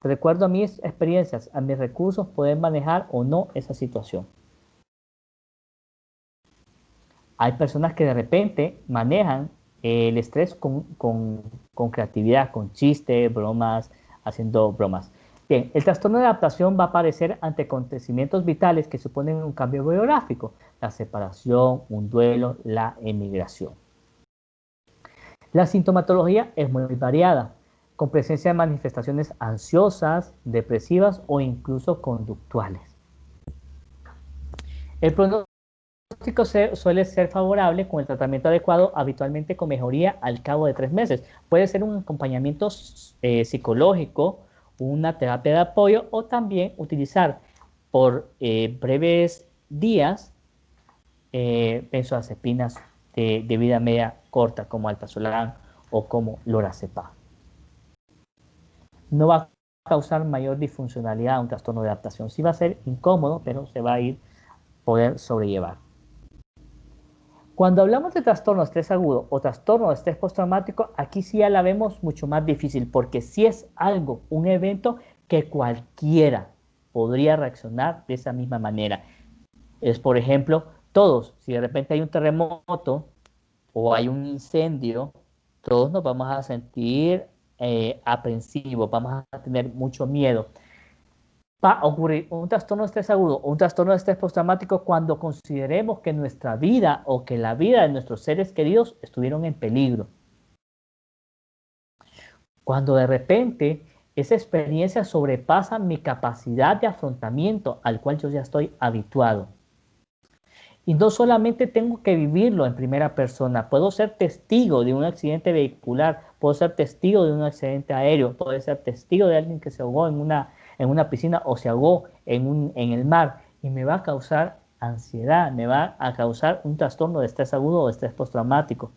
S1: de acuerdo a mis experiencias, a mis recursos, poder manejar o no esa situación. Hay personas que de repente manejan el estrés con creatividad, con chistes, bromas, haciendo bromas. Bien, el trastorno de adaptación va a aparecer ante acontecimientos vitales que suponen un cambio biográfico, la separación, un duelo, la emigración. La sintomatología es muy variada, con presencia de manifestaciones ansiosas, depresivas o incluso conductuales. El pronóstico suele ser favorable con el tratamiento adecuado, habitualmente con mejoría al cabo de 3 meses. Puede ser un acompañamiento psicológico, una terapia de apoyo o también utilizar por breves días benzodiazepinas de vida media corta como alprazolam o como lorazepam. No va a causar mayor disfuncionalidad a un trastorno de adaptación. Sí va a ser incómodo, pero se va a poder sobrellevar. Cuando hablamos de trastorno de estrés agudo o trastorno de estrés postraumático, aquí sí ya la vemos mucho más difícil, porque sí es algo, un evento que cualquiera podría reaccionar de esa misma manera. Es, por ejemplo, todos, si de repente hay un terremoto o hay un incendio, todos nos vamos a sentir aprensivos, vamos a tener mucho miedo. Va a ocurrir un trastorno de estrés agudo o un trastorno de estrés postraumático cuando consideremos que nuestra vida o que la vida de nuestros seres queridos estuvieron en peligro. Cuando de repente esa experiencia sobrepasa mi capacidad de afrontamiento al cual yo ya estoy habituado. Y no solamente tengo que vivirlo en primera persona, puedo ser testigo de un accidente vehicular, puedo ser testigo de un accidente aéreo, puedo ser testigo de alguien que se ahogó en una piscina o se ahogó en el mar, y me va a causar ansiedad, me va a causar un trastorno de estrés agudo o de estrés postraumático.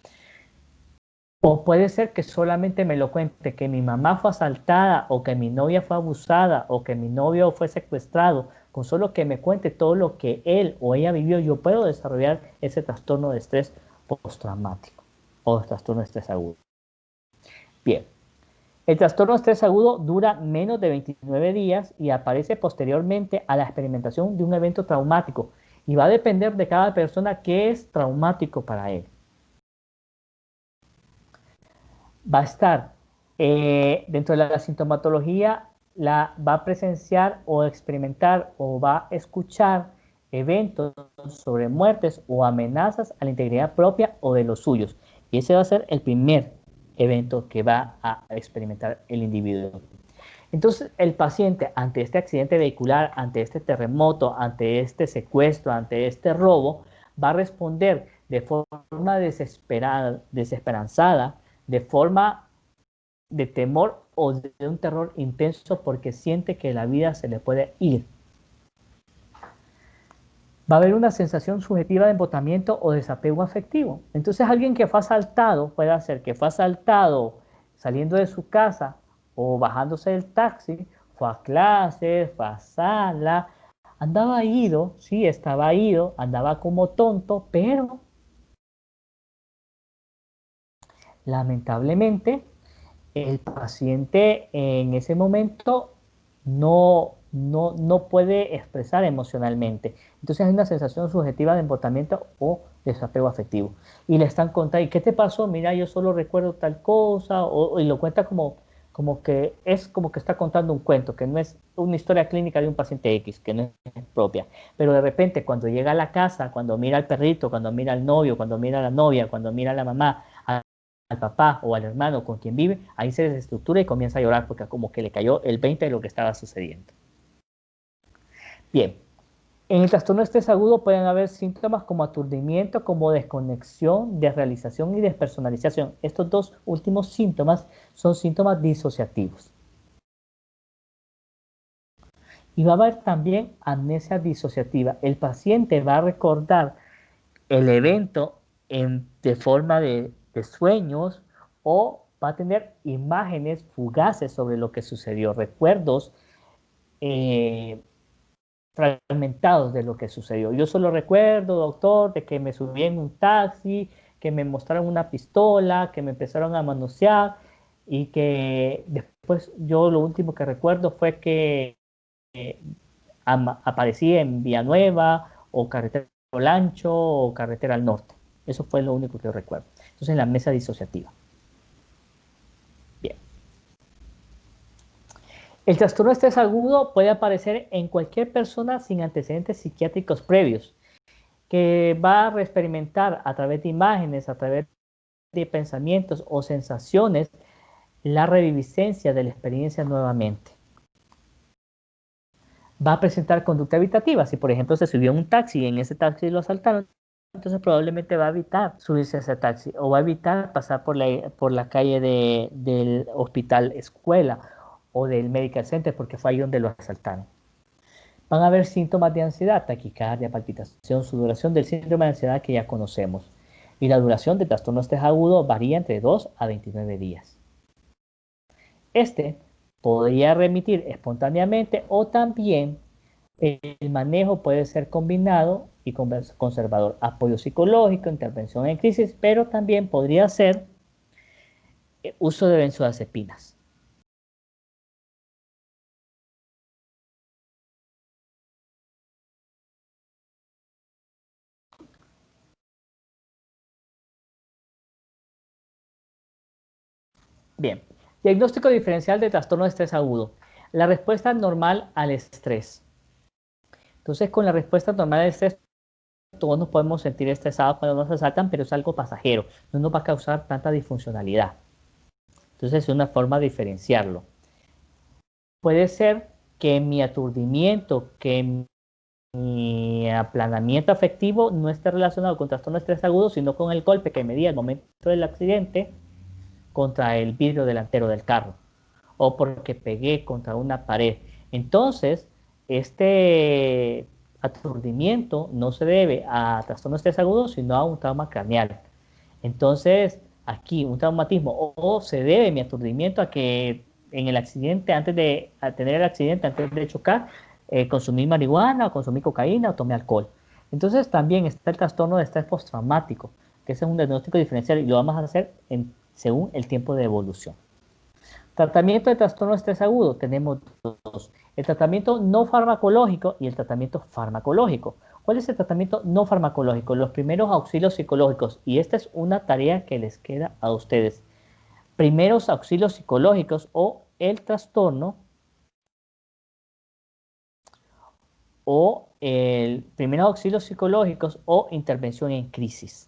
S1: O puede ser que solamente me lo cuente, que mi mamá fue asaltada, o que mi novia fue abusada, o que mi novio fue secuestrado. Con solo que me cuente todo lo que él o ella vivió, yo puedo desarrollar ese trastorno de estrés postraumático o trastorno de estrés agudo. Bien, el trastorno de estrés agudo dura menos de 29 días y aparece posteriormente a la experimentación de un evento traumático, y va a depender de cada persona qué es traumático para él. Va a estar dentro de la sintomatología, va a presenciar o experimentar o va a escuchar eventos sobre muertes o amenazas a la integridad propia o de los suyos. Y ese va a ser el primer evento que va a experimentar el individuo. Entonces, el paciente, ante este accidente vehicular, ante este terremoto, ante este secuestro, ante este robo, va a responder de forma desesperanzada, de forma de temor o de un terror intenso, porque siente que la vida se le puede ir. Va a haber una sensación subjetiva de embotamiento o desapego afectivo. Entonces, alguien que fue asaltado, puede ser que fue asaltado saliendo de su casa o bajándose del taxi, fue a clases, fue a sala, andaba ido, sí, estaba ido, andaba como tonto, pero lamentablemente el paciente en ese momento no puede expresar emocionalmente. Entonces hay una sensación subjetiva de embotamiento o desapego afectivo. Y le están contando, ¿y qué te pasó? Mira, yo solo recuerdo tal cosa, y lo cuenta como que está contando un cuento, que no es una historia clínica de un paciente X, que no es propia. Pero de repente cuando llega a la casa, cuando mira al perrito, cuando mira al novio, cuando mira a la novia, cuando mira a la mamá, al papá o al hermano con quien vive, ahí se desestructura y comienza a llorar porque como que le cayó el 20 de lo que estaba sucediendo. Bien, en el trastorno de estrés agudo pueden haber síntomas como aturdimiento, como desconexión, desrealización y despersonalización. Estos dos últimos síntomas son síntomas disociativos. Y va a haber también amnesia disociativa. El paciente va a recordar el evento de forma de sueños, o va a tener imágenes fugaces sobre lo que sucedió, recuerdos fragmentados de lo que sucedió. Yo solo recuerdo, doctor, de que me subí en un taxi, que me mostraron una pistola, que me empezaron a manosear, y que después yo lo último que recuerdo fue que aparecí en Villanueva, o Carretera Lancho, o Carretera al Norte. Eso fue lo único que recuerdo. Entonces, la amnesia disociativa. Bien. El trastorno de estrés agudo puede aparecer en cualquier persona sin antecedentes psiquiátricos previos, que va a reexperimentar a través de imágenes, a través de pensamientos o sensaciones, la reviviscencia de la experiencia nuevamente. Va a presentar conducta evitativa. Si, por ejemplo, se subió en un taxi y en ese taxi lo asaltaron, entonces probablemente va a evitar subirse a ese taxi, o va a evitar pasar por la calle del hospital escuela o del medical center, porque fue ahí donde lo asaltaron. Van a haber síntomas de ansiedad, taquicardia, palpitación, sudoración del síndrome de ansiedad que ya conocemos. Y la duración del trastorno de estrés agudo varía entre 2 a 29 días. Este podría remitir espontáneamente, o también el manejo puede ser combinado y conservador. Apoyo psicológico, intervención en crisis, pero también podría ser uso de benzodiazepinas. Bien, diagnóstico diferencial de trastorno de estrés agudo. La respuesta normal al estrés. Entonces, con la respuesta normal al estrés, todos nos podemos sentir estresados cuando nos asaltan, pero es algo pasajero, no nos va a causar tanta disfuncionalidad. Entonces, es una forma de diferenciarlo. Puede ser que mi aturdimiento, que mi aplanamiento afectivo no esté relacionado con trastorno de estrés agudo, sino con el golpe que me di al momento del accidente contra el vidrio delantero del carro, o porque pegué contra una pared. Entonces, este aturdimiento no se debe a trastorno de estrés agudo, sino a un trauma craneal. Entonces, aquí un traumatismo, o se debe mi aturdimiento a que en el accidente, antes de tener el accidente, antes de chocar, consumí marihuana, o consumí cocaína, o tomé alcohol. Entonces, también está el trastorno de estrés postraumático, que ese es un diagnóstico diferencial, y lo vamos a hacer según el tiempo de evolución. Tratamiento de trastorno de estrés agudo, tenemos dos: el tratamiento no farmacológico y el tratamiento farmacológico. ¿Cuál es el tratamiento no farmacológico? Los primeros auxilios psicológicos, y esta es una tarea que les queda a ustedes. Primeros auxilios psicológicos, o el trastorno, o el primeros auxilios psicológicos, o intervención en crisis.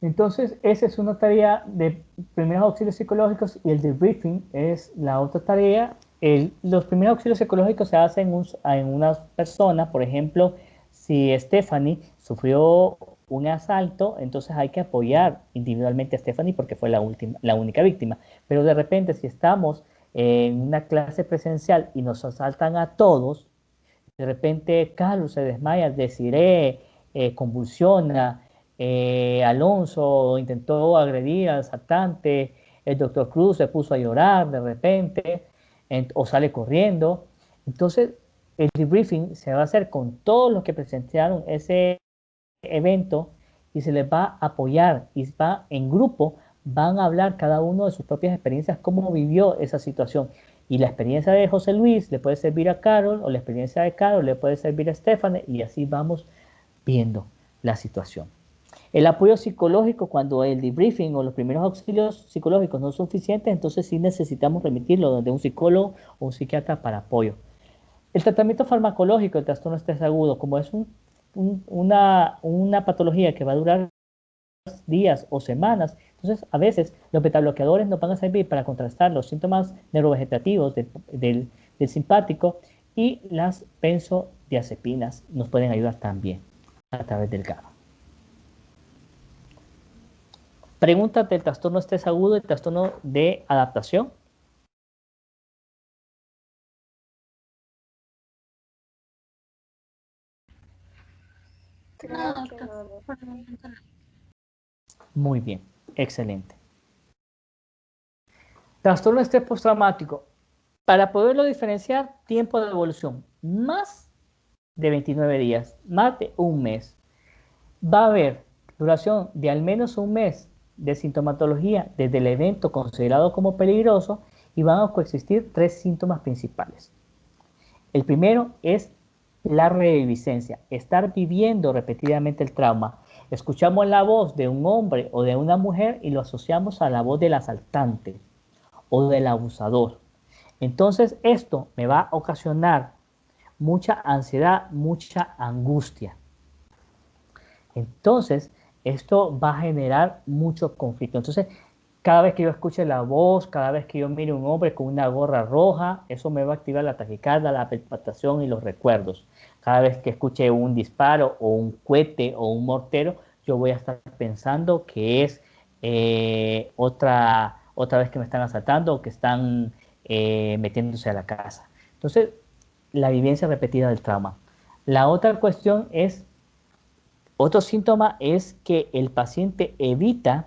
S1: Entonces, esa es una tarea de primeros auxilios psicológicos, y el debriefing es la otra tarea. Los primeros auxilios psicológicos se hacen en una persona. Por ejemplo, si Stephanie sufrió un asalto, entonces hay que apoyar individualmente a Stephanie porque fue la única víctima. Pero de repente, si estamos en una clase presencial y nos asaltan a todos, de repente Carlos se desmaya, Desiree convulsiona, Alonso intentó agredir al asaltante, el doctor Cruz se puso a llorar de repente, o sale corriendo. Entonces, el debriefing se va a hacer con todos los que presenciaron ese evento, y se les va a apoyar, y va en grupo, van a hablar cada uno de sus propias experiencias, cómo vivió esa situación. Y la experiencia de José Luis le puede servir a Carol, o la experiencia de Carol le puede servir a Stephanie, y así vamos viendo la situación. El apoyo psicológico, cuando el debriefing o los primeros auxilios psicológicos no son suficientes, entonces sí necesitamos remitirlo de un psicólogo o un psiquiatra para apoyo. El tratamiento farmacológico del trastorno de estrés agudo, como es una patología que va a durar días o semanas, entonces a veces los betabloqueadores nos van a servir para contrastar los síntomas neurovegetativos del simpático, y las benzodiazepinas nos pueden ayudar también a través del GABA. Preguntas del trastorno de estrés agudo y trastorno de adaptación.
S2: No, doctor. Por el momento no.
S1: Muy bien, excelente. Trastorno de estrés postraumático. Para poderlo diferenciar, tiempo de evolución, más de 29 días, más de un mes. Va a haber duración de al menos un mes de sintomatología desde el evento considerado como peligroso y van a coexistir tres síntomas principales. El primero es la reviviscencia, estar viviendo repetidamente el trauma. Escuchamos la voz de un hombre o de una mujer y lo asociamos a la voz del asaltante o del abusador. Entonces esto me va a ocasionar mucha ansiedad, mucha angustia. Entonces esto va a generar mucho conflicto. Entonces cada vez que yo escuche la voz, cada vez que yo mire a un hombre con una gorra roja, eso me va a activar la taquicardia, la palpitación y los recuerdos. Cada vez que escuche un disparo o un cohete o un mortero, yo voy a estar pensando que es otra vez que me están asaltando o que están metiéndose a la casa. Entonces, la vivencia repetida del trauma. La otra cuestión es, otro síntoma es que el paciente evita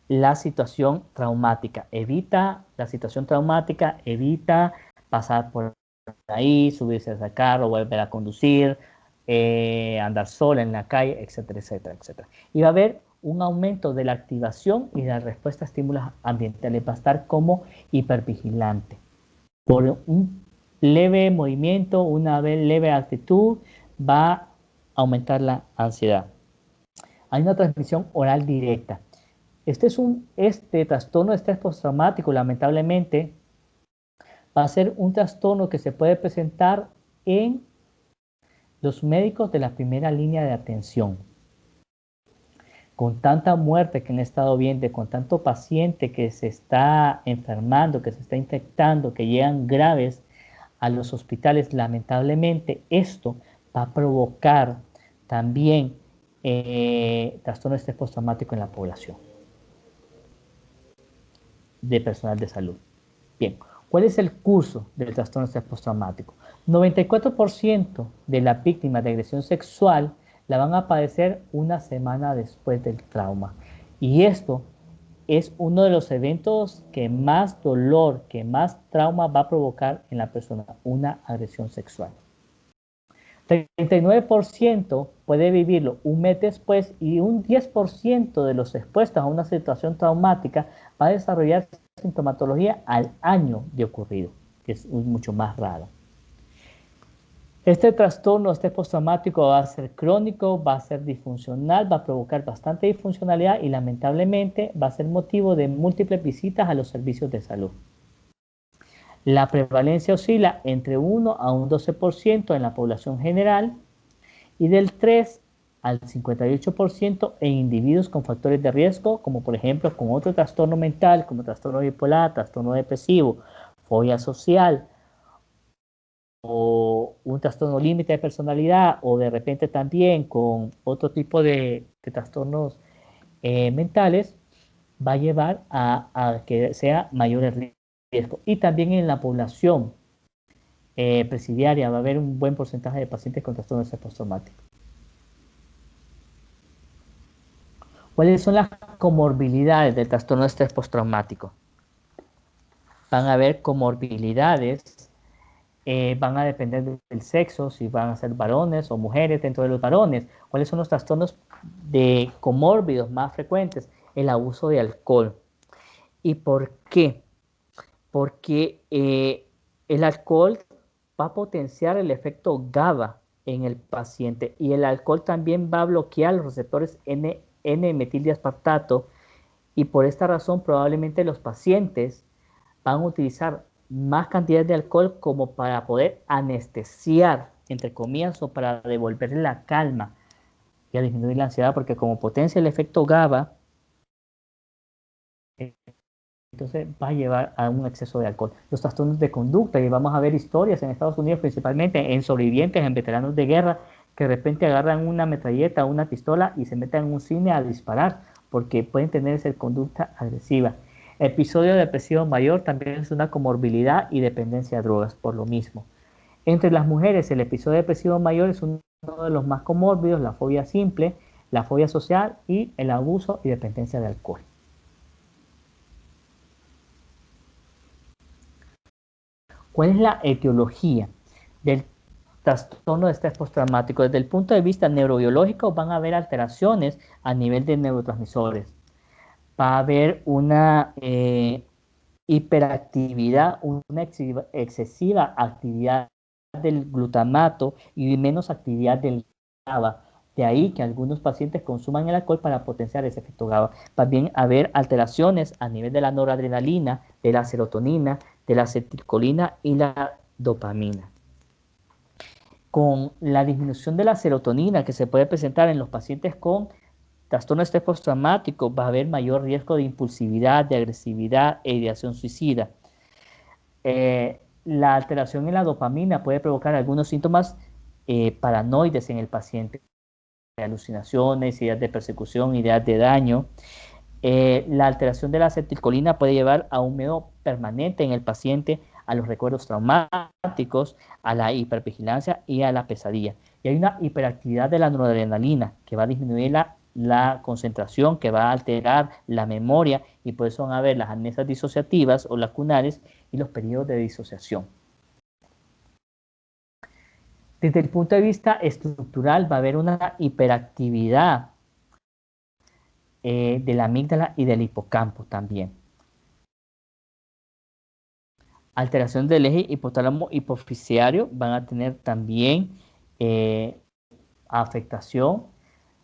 S1: la situación traumática, evita pasar por ahí, subirse al carro, volver a conducir, andar sola en la calle, etcétera, etcétera, etcétera. Y va a haber un aumento de la activación y de la respuesta a estímulos ambientales, va a estar como hipervigilante. Por un leve movimiento, una leve actitud, va a aumentar la ansiedad. Hay una transmisión oral directa. Este trastorno de estrés postraumático, lamentablemente, va a ser un trastorno que se puede presentar en los médicos de la primera línea de atención. Con tanta muerte que han estado viendo, con tanto paciente que se está enfermando, que se está infectando, que llegan graves a los hospitales, lamentablemente esto va a provocar también trastorno de estrés postraumático en la población de personal de salud. Bien, ¿cuál es el curso del trastorno de estrés postraumático? 94% de las víctimas de agresión sexual la van a padecer una semana después del trauma. Y esto es uno de los eventos que más dolor, que más trauma va a provocar en la persona, una agresión sexual. 39% puede vivirlo un mes después y un 10% de los expuestos a una situación traumática va a desarrollar sintomatología al año de ocurrido, que es mucho más raro. Este trastorno, este postraumático va a ser crónico, va a ser disfuncional, va a provocar bastante disfuncionalidad y lamentablemente va a ser motivo de múltiples visitas a los servicios de salud. La prevalencia oscila entre 1 a un 12% en la población general y del 3 al 58% en individuos con factores de riesgo, como por ejemplo con otro trastorno mental, como trastorno bipolar, trastorno depresivo, fobia social, o un trastorno límite de personalidad, o de repente también con otro tipo de trastornos mentales, va a llevar a que sea mayor el riesgo. Y también en la población presidiaria va a haber un buen porcentaje de pacientes con trastorno de estrés postraumático. ¿Cuáles son las comorbilidades del trastorno de estrés postraumático? Van a haber comorbilidades, van a depender del sexo, si van a ser varones o mujeres dentro de los varones. ¿Cuáles son los trastornos de comórbidos más frecuentes? El abuso de alcohol. ¿Y por qué? Porque el alcohol va a potenciar el efecto GABA en el paciente y el alcohol también va a bloquear los receptores N-metildiaspartato y por esta razón probablemente los pacientes van a utilizar más cantidad de alcohol como para poder anestesiar, entre comillas, o para devolverle la calma y a disminuir la ansiedad, porque como potencia el efecto GABA, entonces va a llevar a un exceso de alcohol. Los trastornos de conducta, y vamos a ver historias en Estados Unidos principalmente en sobrevivientes, en veteranos de guerra, que de repente agarran una metralleta o una pistola y se meten en un cine a disparar, porque pueden tener esa conducta agresiva. Episodio depresivo mayor también es una comorbilidad y dependencia a drogas, por lo mismo. Entre las mujeres, el episodio depresivo mayor es uno de los más comórbidos, la fobia simple, la fobia social y el abuso y dependencia de alcohol. ¿Cuál es la etiología del trastorno de estrés postraumático? Desde el punto de vista neurobiológico van a haber alteraciones a nivel de neurotransmisores. Va a haber una hiperactividad, una excesiva actividad del glutamato y menos actividad del GABA. De ahí que algunos pacientes consuman el alcohol para potenciar ese efecto GABA. También haber alteraciones a nivel de la noradrenalina, de la serotonina, de la acetilcolina y la dopamina. Con la disminución de la serotonina que se puede presentar en los pacientes con trastorno de estrés postraumático, va a haber mayor riesgo de impulsividad, de agresividad e ideación suicida. La alteración en la dopamina puede provocar algunos síntomas paranoides en el paciente, alucinaciones, ideas de persecución, ideas de daño. La alteración de la acetilcolina puede llevar a un miedo permanente en el paciente, a los recuerdos traumáticos, a la hipervigilancia y a la pesadilla. Y hay una hiperactividad de la noradrenalina que va a disminuir la concentración, que va a alterar la memoria, y por eso van a haber las amnesias disociativas o lacunares y los periodos de disociación. Desde el punto de vista estructural va a haber una hiperactividad de la amígdala y del hipocampo también. Alteración del eje hipotálamo hipoficiario van a tener también afectación.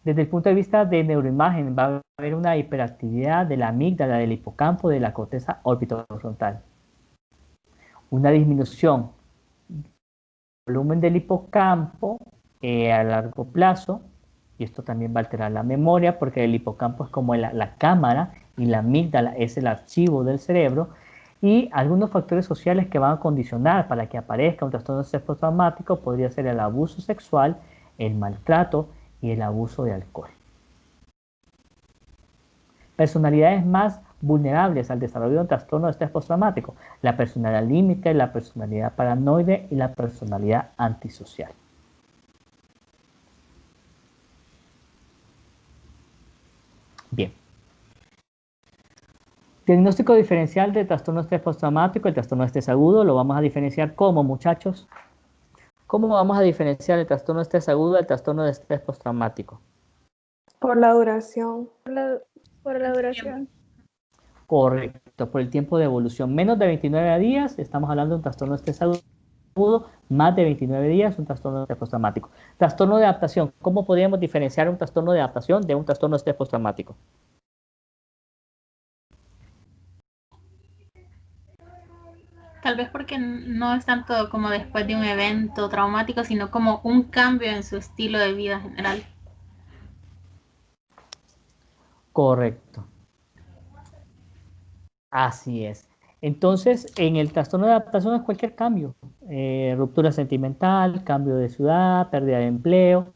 S1: Desde el punto de vista de neuroimagen va a haber una hiperactividad de la amígdala, del hipocampo, de la corteza orbitofrontal. Una disminución del volumen del hipocampo a largo plazo, y esto también va a alterar la memoria porque el hipocampo es como la cámara y la amígdala es el archivo del cerebro, y algunos factores sociales que van a condicionar para que aparezca un trastorno de estrés postraumático podría ser el abuso sexual, el maltrato y el abuso de alcohol. Personalidades más vulnerables al desarrollo de un trastorno de estrés postraumático: la personalidad límite, la personalidad paranoide y la personalidad antisocial. Bien. Diagnóstico diferencial de trastorno de estrés postraumático. El trastorno de estrés agudo lo vamos a diferenciar como, muchachos. ¿Cómo vamos a diferenciar el trastorno de estrés agudo del trastorno de estrés postraumático?
S2: Por la duración.
S7: Por la duración.
S1: Correcto, por el tiempo de evolución. Menos de 29 días, estamos hablando de un trastorno de estrés agudo. Más de 29 días, un trastorno de estrés postraumático. Trastorno de adaptación. ¿Cómo podríamos diferenciar un trastorno de adaptación de un trastorno de estrés postraumático?
S7: Tal vez porque no es tanto como después de un evento traumático, sino como un cambio en su estilo de vida general.
S1: Correcto. Así es. Entonces, en el trastorno de adaptación es cualquier cambio. Ruptura sentimental, cambio de ciudad, pérdida de empleo.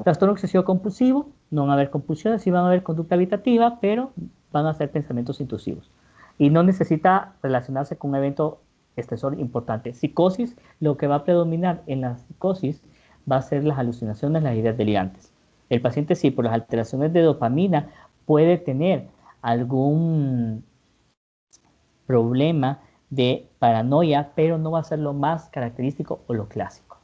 S1: Trastorno obsesivo compulsivo, no van a haber compulsiones, sí van a haber conducta evitativa, pero van a ser pensamientos intrusivos. Y no necesita relacionarse con un evento estresor importante. Psicosis, lo que va a predominar en la psicosis va a ser las alucinaciones, las ideas delirantes. El paciente sí, por las alteraciones de dopamina, puede tener algún problema de paranoia, pero no va a ser lo más característico o lo clásico.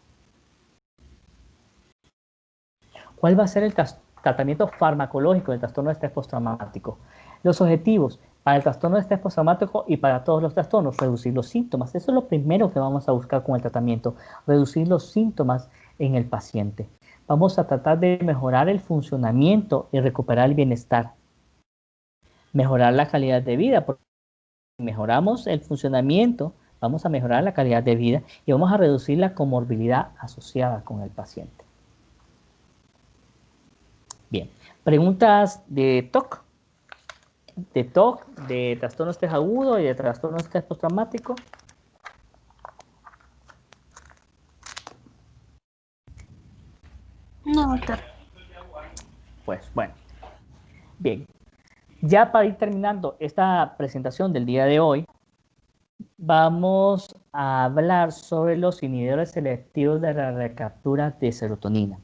S1: ¿Cuál va a ser el tratamiento farmacológico del trastorno de estrés postraumático? Los objetivos para el trastorno de estrés postraumático y para todos los trastornos: reducir los síntomas. Eso es lo primero que vamos a buscar con el tratamiento, reducir los síntomas en el paciente. Vamos a tratar de mejorar el funcionamiento y recuperar el bienestar. Mejorar la calidad de vida, porque si mejoramos el funcionamiento, vamos a mejorar la calidad de vida y vamos a reducir la comorbilidad asociada con el paciente. Bien, preguntas de TOC, de trastorno de estrés agudo y de trastorno de estrés postraumático. Pues bueno, bien. Ya para ir terminando esta presentación del día de hoy, vamos a hablar sobre los inhibidores selectivos de la recaptura de serotonina.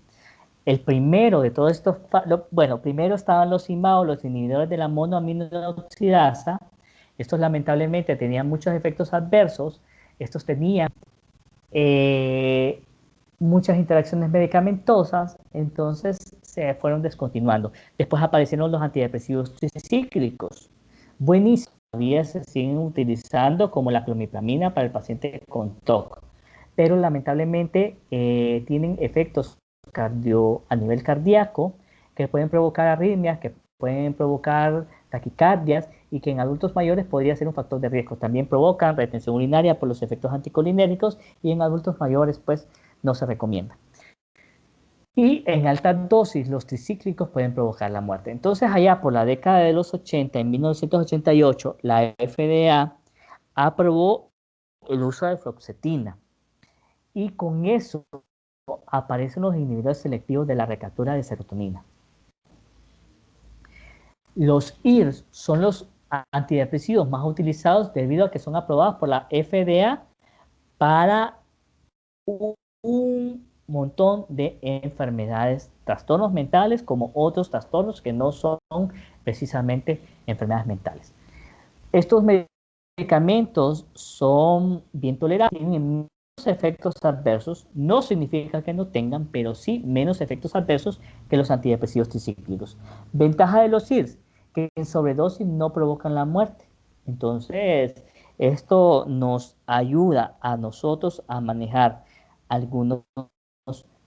S1: El primero de todos estos, bueno, primero estaban los IMAO, los inhibidores de la monoaminoxidasa. Estos lamentablemente tenían muchos efectos adversos. Estos tenían muchas interacciones medicamentosas, entonces se fueron descontinuando. Después aparecieron los antidepresivos tricíclicos. Buenísimo, todavía se siguen utilizando como la clomipramina para el paciente con TOC, pero lamentablemente tienen efectos a nivel cardíaco que pueden provocar arritmias, que pueden provocar taquicardias y que en adultos mayores podría ser un factor de riesgo. También provocan retención urinaria por los efectos anticolinérgicos y en adultos mayores pues no se recomienda. Y en alta dosis los tricíclicos pueden provocar la muerte. Entonces allá por la década de los 80, en 1988, la FDA aprobó el uso de fluoxetina y con eso aparecen los inhibidores selectivos de la recaptura de serotonina. Los IRS son los antidepresivos más utilizados debido a que son aprobados por la FDA para un montón de enfermedades, trastornos mentales como otros trastornos que no son precisamente enfermedades mentales. Estos medicamentos son bien tolerables, tienen menos efectos adversos, no significa que no tengan, pero sí menos efectos adversos que los antidepresivos tricíclicos. Ventaja de los IRS, que en sobredosis no provocan la muerte. Entonces, esto nos ayuda a nosotros a manejar algunos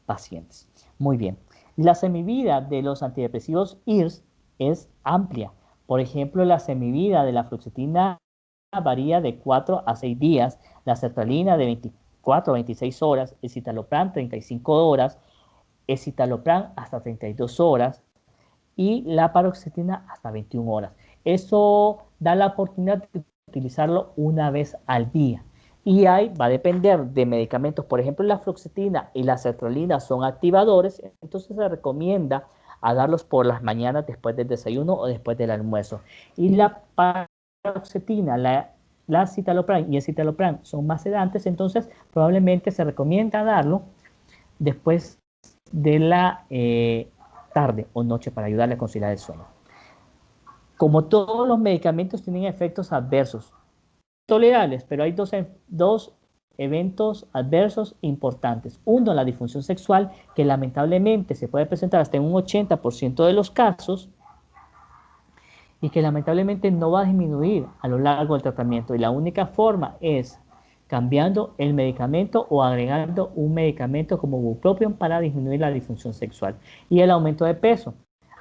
S1: pacientes. Muy bien. La semivida de los antidepresivos IRS es amplia. Por ejemplo, la semivida de la fluoxetina varía de 4 a 6 días, la sertralina de 24 a 26 horas, el citalopram 35 horas, el citalopram hasta 32 horas y la paroxetina hasta 21 horas. Eso da la oportunidad de utilizarlo una vez al día. Y ahí va a depender de medicamentos, por ejemplo, la fluoxetina y la sertralina son activadores, entonces se recomienda a darlos por las mañanas después del desayuno o después del almuerzo. Y la paroxetina, la citalopram y el citalopram son más sedantes, entonces probablemente se recomienda darlo después de la tarde o noche para ayudarle a conciliar el sueño. Como todos los medicamentos tienen efectos adversos tolerables, pero hay dos eventos adversos importantes. Uno, la disfunción sexual, que lamentablemente se puede presentar hasta en un 80% de los casos y que lamentablemente no va a disminuir a lo largo del tratamiento. Y la única forma es cambiando el medicamento o agregando un medicamento como bupropión para disminuir la disfunción sexual. Y el aumento de peso.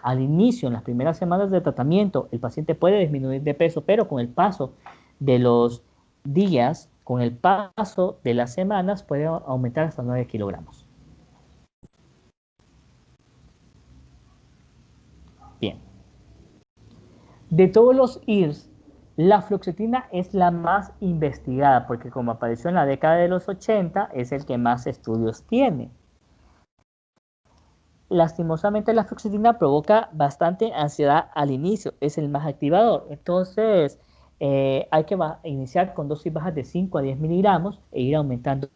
S1: Al inicio, en las primeras semanas de tratamiento, el paciente puede disminuir de peso, pero con el paso de los días, con el paso de las semanas, puede aumentar hasta 9 kilogramos. Bien. De todos los IRS, la fluoxetina es la más investigada, porque como apareció en la década de los 80, es el que más estudios tiene. Lastimosamente la fluoxetina provoca bastante ansiedad al inicio, es el más activador. Entonces, hay que iniciar con dosis bajas de 5 a 10 miligramos e ir aumentando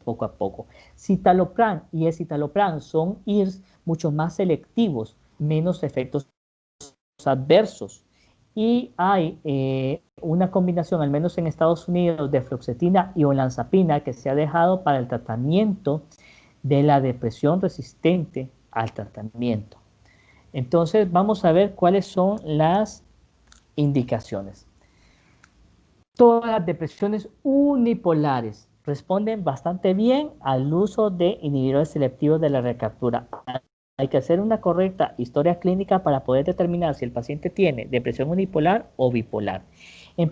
S1: poco a poco. Citalopram y escitalopram son IRS mucho más selectivos, menos efectos adversos. Y hay una combinación, al menos en Estados Unidos, de fluoxetina y olanzapina que se ha dejado para el tratamiento de la depresión resistente al tratamiento. Entonces, vamos a ver cuáles son las indicaciones. Todas las depresiones unipolares responden bastante bien al uso de inhibidores selectivos de la recaptura. Hay que hacer una correcta historia clínica para poder determinar si el paciente tiene depresión unipolar o bipolar. En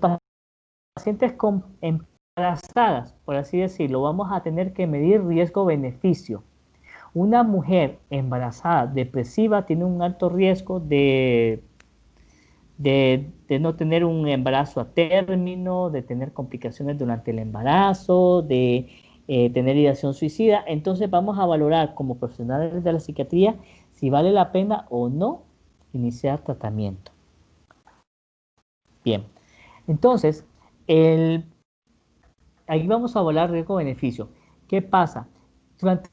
S1: pacientes embarazadas, por así decirlo, vamos a tener que medir riesgo-beneficio. Una mujer embarazada depresiva tiene un alto riesgo de no tener un embarazo a término, de tener complicaciones durante el embarazo, de tener ideación suicida. Entonces vamos a valorar como profesionales de la psiquiatría si vale la pena o no iniciar tratamiento. Bien, entonces, ahí vamos a hablar riesgo-beneficio. ¿Qué pasa? Durante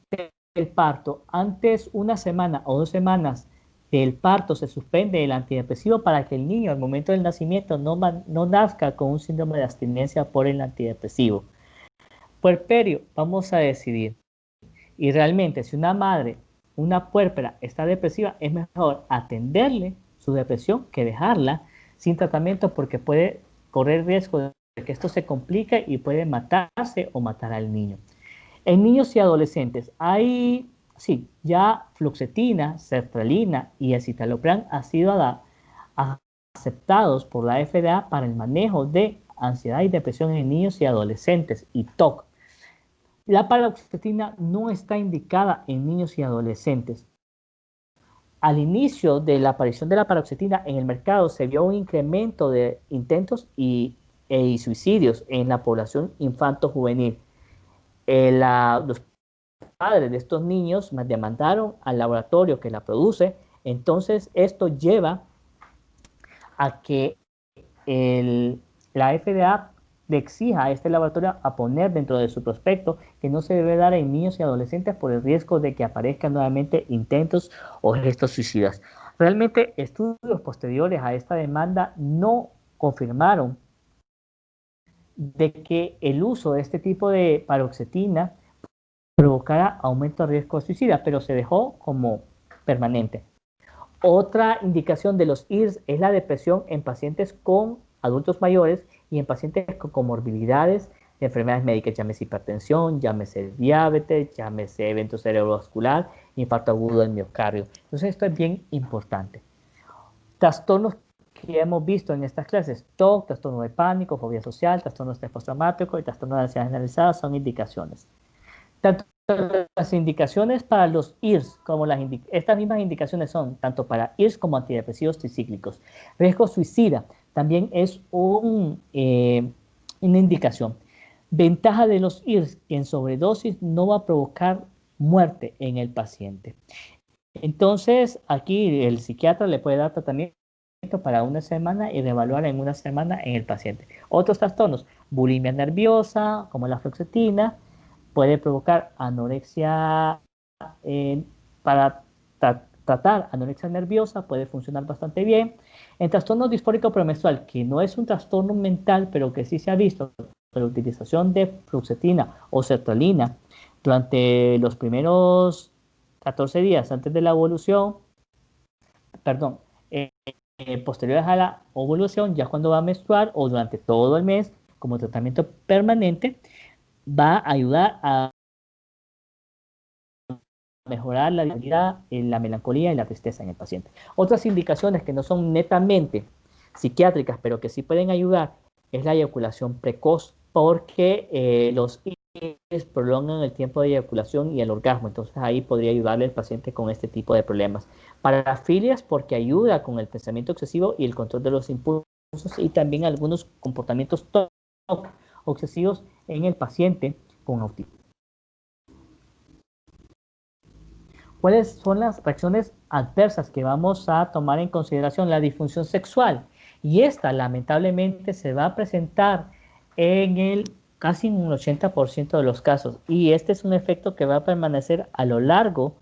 S1: el parto, antes una semana o 2 semanas del parto se suspende el antidepresivo para que el niño al momento del nacimiento no nazca con un síndrome de abstinencia por el antidepresivo. Puerperio, vamos a decidir. Y realmente, si una madre, una puérpera está depresiva, es mejor atenderle su depresión que dejarla sin tratamiento porque puede correr riesgo de que esto se complique y puede matarse o matar al niño. En niños y adolescentes hay, sí, ya fluoxetina, sertralina y escitalopram han sido aceptados por la FDA para el manejo de ansiedad y depresión en niños y adolescentes y TOC. La paroxetina no está indicada en niños y adolescentes. Al inicio de la aparición de la paroxetina en el mercado se vio un incremento de intentos y suicidios en la población infanto-juvenil. Los padres de estos niños demandaron al laboratorio que la produce, entonces esto lleva a que la FDA le exija a este laboratorio a poner dentro de su prospecto que no se debe dar en niños y adolescentes por el riesgo de que aparezcan nuevamente intentos o gestos suicidas. Realmente estudios posteriores a esta demanda no confirmaron de que el uso de este tipo de paroxetina provocara aumento de riesgo de suicida, pero se dejó como permanente. Otra indicación de los IRS es la depresión en pacientes con adultos mayores y en pacientes con comorbilidades de enfermedades médicas, llámese hipertensión, llámese diabetes, llámese evento cerebrovascular, infarto agudo del miocardio. Entonces esto es bien importante. Trastornos que hemos visto en estas clases, TOC, trastorno de pánico, fobia social, trastorno de estrés postraumático y trastorno de ansiedad generalizada son indicaciones. Tanto las indicaciones para los IRS como estas mismas indicaciones son tanto para IRS como antidepresivos tricíclicos. Riesgo suicida también es una indicación. Ventaja de los IRS, que en sobredosis no va a provocar muerte en el paciente. Entonces, aquí el psiquiatra le puede dar tratamiento para una semana y reevaluar en una semana en el paciente. Otros trastornos, bulimia nerviosa, como la fluoxetina, puede provocar anorexia. Para tratar anorexia nerviosa puede funcionar bastante bien. En trastorno disfórico premenstrual, que no es un trastorno mental, pero que sí se ha visto la utilización de fluoxetina o sertralina durante los primeros 14 días antes de la ovulación, posteriores a la ovulación, ya cuando va a menstruar o durante todo el mes, como tratamiento permanente, va a ayudar a mejorar la dignidad, la melancolía y la tristeza en el paciente. Otras indicaciones que no son netamente psiquiátricas, pero que sí pueden ayudar, es la eyaculación precoz, porque los IRS prolongan el tiempo de eyaculación y el orgasmo, entonces ahí podría ayudarle al paciente con este tipo de problemas. Parafilias, porque ayuda con el pensamiento excesivo y el control de los impulsos y también algunos comportamientos obsesivos en el paciente con autismo. ¿Cuáles son las reacciones adversas que vamos a tomar en consideración? La disfunción sexual. Y esta lamentablemente se va a presentar en casi un 80% de los casos. Y este es un efecto que va a permanecer a lo largo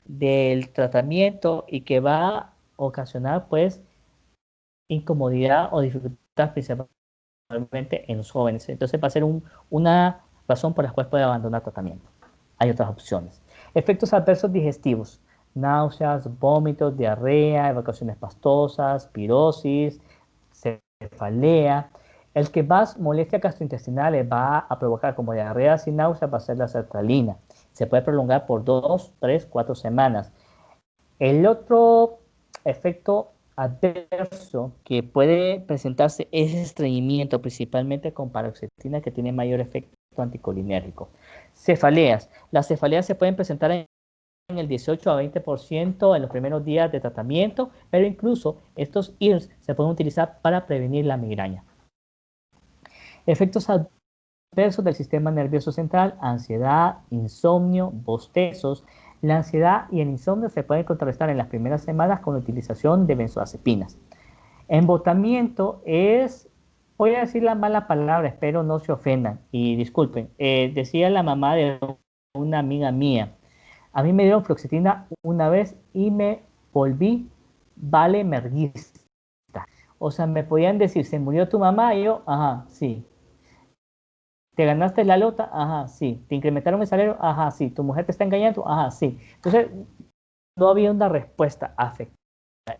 S1: del tratamiento y que va a ocasionar pues incomodidad o dificultad principalmente en los jóvenes. Entonces va a ser una razón por la cual puede abandonar tratamiento. Hay otras opciones. Efectos adversos digestivos, náuseas, vómitos, diarrea, evacuaciones pastosas, pirosis, cefalea. El que más molestias gastrointestinales va a provocar como diarrea sin náuseas va a ser la sertralina. Se puede prolongar por 2, 3, 4 semanas. El otro efecto adverso que puede presentarse es estreñimiento, principalmente con paroxetina, que tiene mayor efecto anticolinérgico. Cefaleas. Las cefaleas se pueden presentar en el 18 a 20% en los primeros días de tratamiento, pero incluso estos IRS se pueden utilizar para prevenir la migraña. Efectos adversos del sistema nervioso central, ansiedad, insomnio, bostezos. La ansiedad y el insomnio se pueden contrarrestar en las primeras semanas con la utilización de benzodiazepinas. Embotamiento es, voy a decir la mala palabra, espero no se ofendan y disculpen. Decía la mamá de una amiga mía, a mí me dieron fluoxetina una vez y me volví valemerguista. O sea, me podían decir, ¿se murió tu mamá? Y yo, ajá, sí. ¿Te ganaste la lota? Ajá, sí. ¿Te incrementaron el salario? Ajá, sí. ¿Tu mujer te está engañando? Ajá, sí. Entonces, no había una respuesta afectiva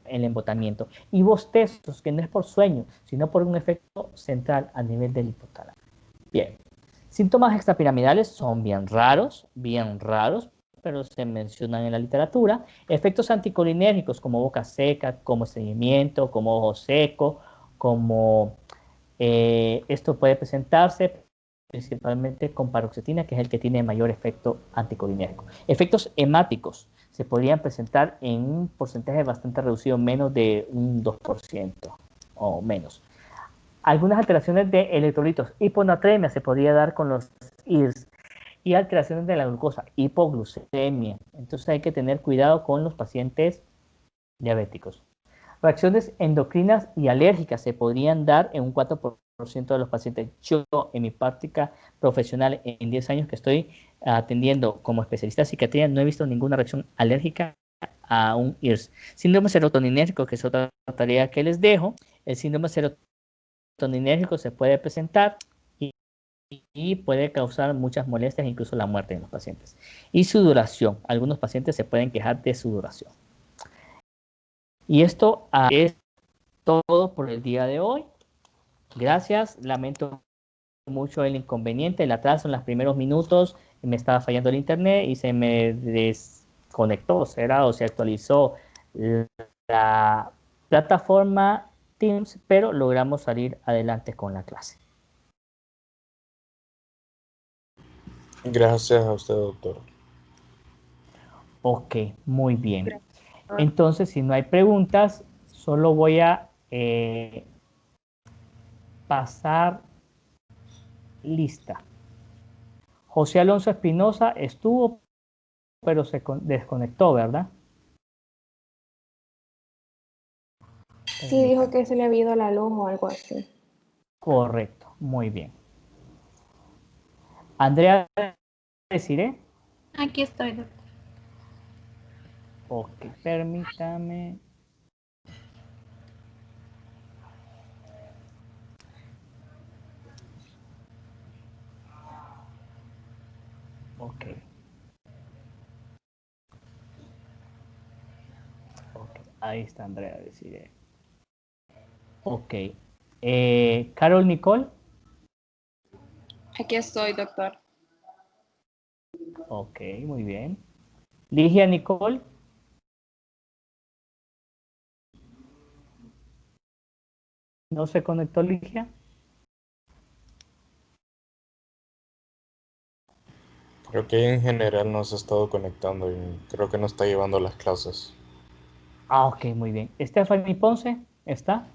S1: en el embotamiento. Y bostezos, que no es por sueño, sino por un efecto central a nivel del hipotálamo. Bien. Síntomas extrapiramidales son bien raros, pero se mencionan en la literatura. Efectos anticolinérgicos como boca seca, como estreñimiento, como ojo seco, como esto puede presentarse principalmente con paroxetina, que es el que tiene mayor efecto anticolinérgico. Efectos hemáticos se podrían presentar en un porcentaje bastante reducido, menos de un 2% o menos. Algunas alteraciones de electrolitos, hiponatremia se podría dar con los IRS y alteraciones de la glucosa, hipoglucemia. Entonces hay que tener cuidado con los pacientes diabéticos. Reacciones endocrinas y alérgicas se podrían dar en un 4% de los pacientes. Yo, en mi práctica profesional, en 10 años que estoy atendiendo como especialista de psiquiatría, no he visto ninguna reacción alérgica a un IRS. Síndrome serotoninérgico, que es otra tarea que les dejo. El síndrome serotoninérgico se puede presentar y puede causar muchas molestias, incluso la muerte en los pacientes. Y sudoración. Algunos pacientes se pueden quejar de sudoración. Y esto es todo por el día de hoy. Gracias. Lamento mucho el inconveniente, el atraso en los primeros minutos. Me estaba fallando el internet y se me desconectó, o se actualizó la plataforma Teams, pero logramos salir adelante con la clase.
S6: Gracias a usted, doctor.
S1: Ok, muy bien. Entonces, si no hay preguntas, solo voy a pasar lista. José Alonso Espinosa estuvo, pero se desconectó, ¿verdad?
S2: Sí, dijo que se le había ido la luz o algo así.
S1: Correcto, muy bien. Andrea Desiré.
S7: Aquí estoy, doctor.
S1: Ok, permítame. Ok. Ok, ahí está Andrea Desiré. Ok. Carol Nicole.
S3: Aquí estoy, doctor.
S1: Ok, muy bien. Ligia Nicole. ¿No se conectó Ligia?
S6: Creo que en general no se ha estado conectando y creo que no está llevando las clases.
S1: Ah, ok, muy bien. Stephanie Ponce, ¿está?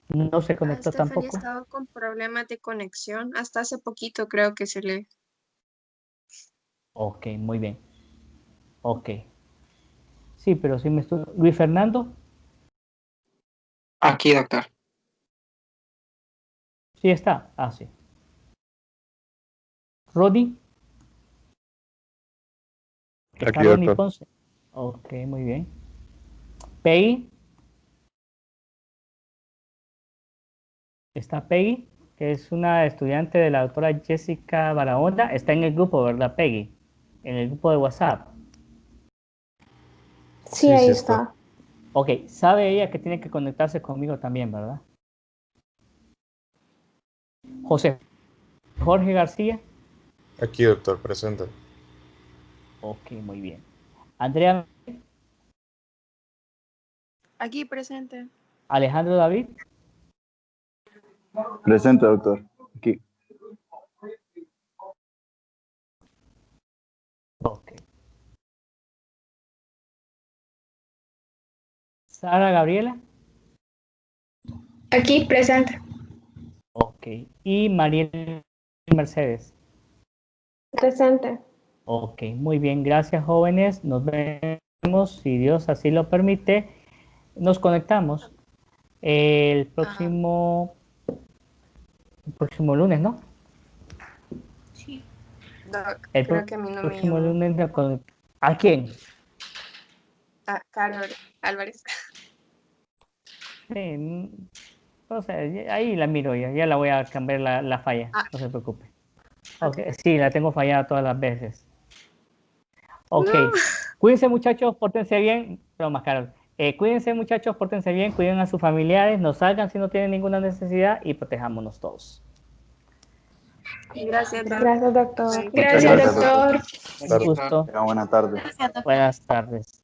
S1: No se conectó
S3: Stephanie
S1: tampoco.
S3: estaba con problemas de conexión. Hasta hace poquito creo que se le...
S1: Ok, muy bien. Ok. Sí, pero sí me estoy... Luis Fernando,
S8: Aquí, doctor.
S1: sí está. Ah, sí. Rodi, está
S4: Aquí,
S1: Ronnie
S4: doctor.
S1: Ponce. Ok, muy bien. Peggy, está Peggy, que es una estudiante de la doctora Jessica Barahona. Está en el grupo, ¿verdad, Peggy? En el grupo de WhatsApp.
S2: Sí, ahí está.
S1: Ok, sabe ella que tiene que conectarse conmigo también, ¿verdad? José Jorge García.
S6: Aquí, doctor, presente.
S1: Ok, muy bien. Andrea,
S3: Aquí presente.
S1: Alejandro David.
S5: Presente, doctor. Aquí.
S1: Ok. Sara Gabriela.
S2: Aquí, presente.
S1: Ok. Y Mariel Mercedes.
S2: Presente.
S1: Ok, muy bien, gracias jóvenes. Nos vemos, si Dios así lo permite. Nos conectamos el próximo lunes, ¿no?
S7: Sí.
S3: Doc,
S1: El
S3: creo que a mí no me
S1: próximo
S3: llegó.
S1: lunes. ¿A quién?
S3: A Carol Álvarez.
S1: Sí, o sea, ahí la miro ya la voy a cambiar la falla,
S3: Ah.
S1: no se preocupe.
S3: Ok.
S1: Okay, sí, la tengo fallada todas las veces. Ok,
S3: No.
S1: cuídense muchachos, pórtense bien, pero más Carol. Cuídense muchachos, pórtense bien, cuiden a sus familiares, no salgan si no tienen ninguna necesidad y protejámonos todos.
S3: Gracias, Doc.
S2: Gracias, doctor.
S3: Bye.
S5: Muchas
S2: Gracias,
S5: gracias,
S2: doctor.
S1: Un gusto,
S5: Tengan buena tarde.
S7: Gracias, doctor.
S1: buenas tardes.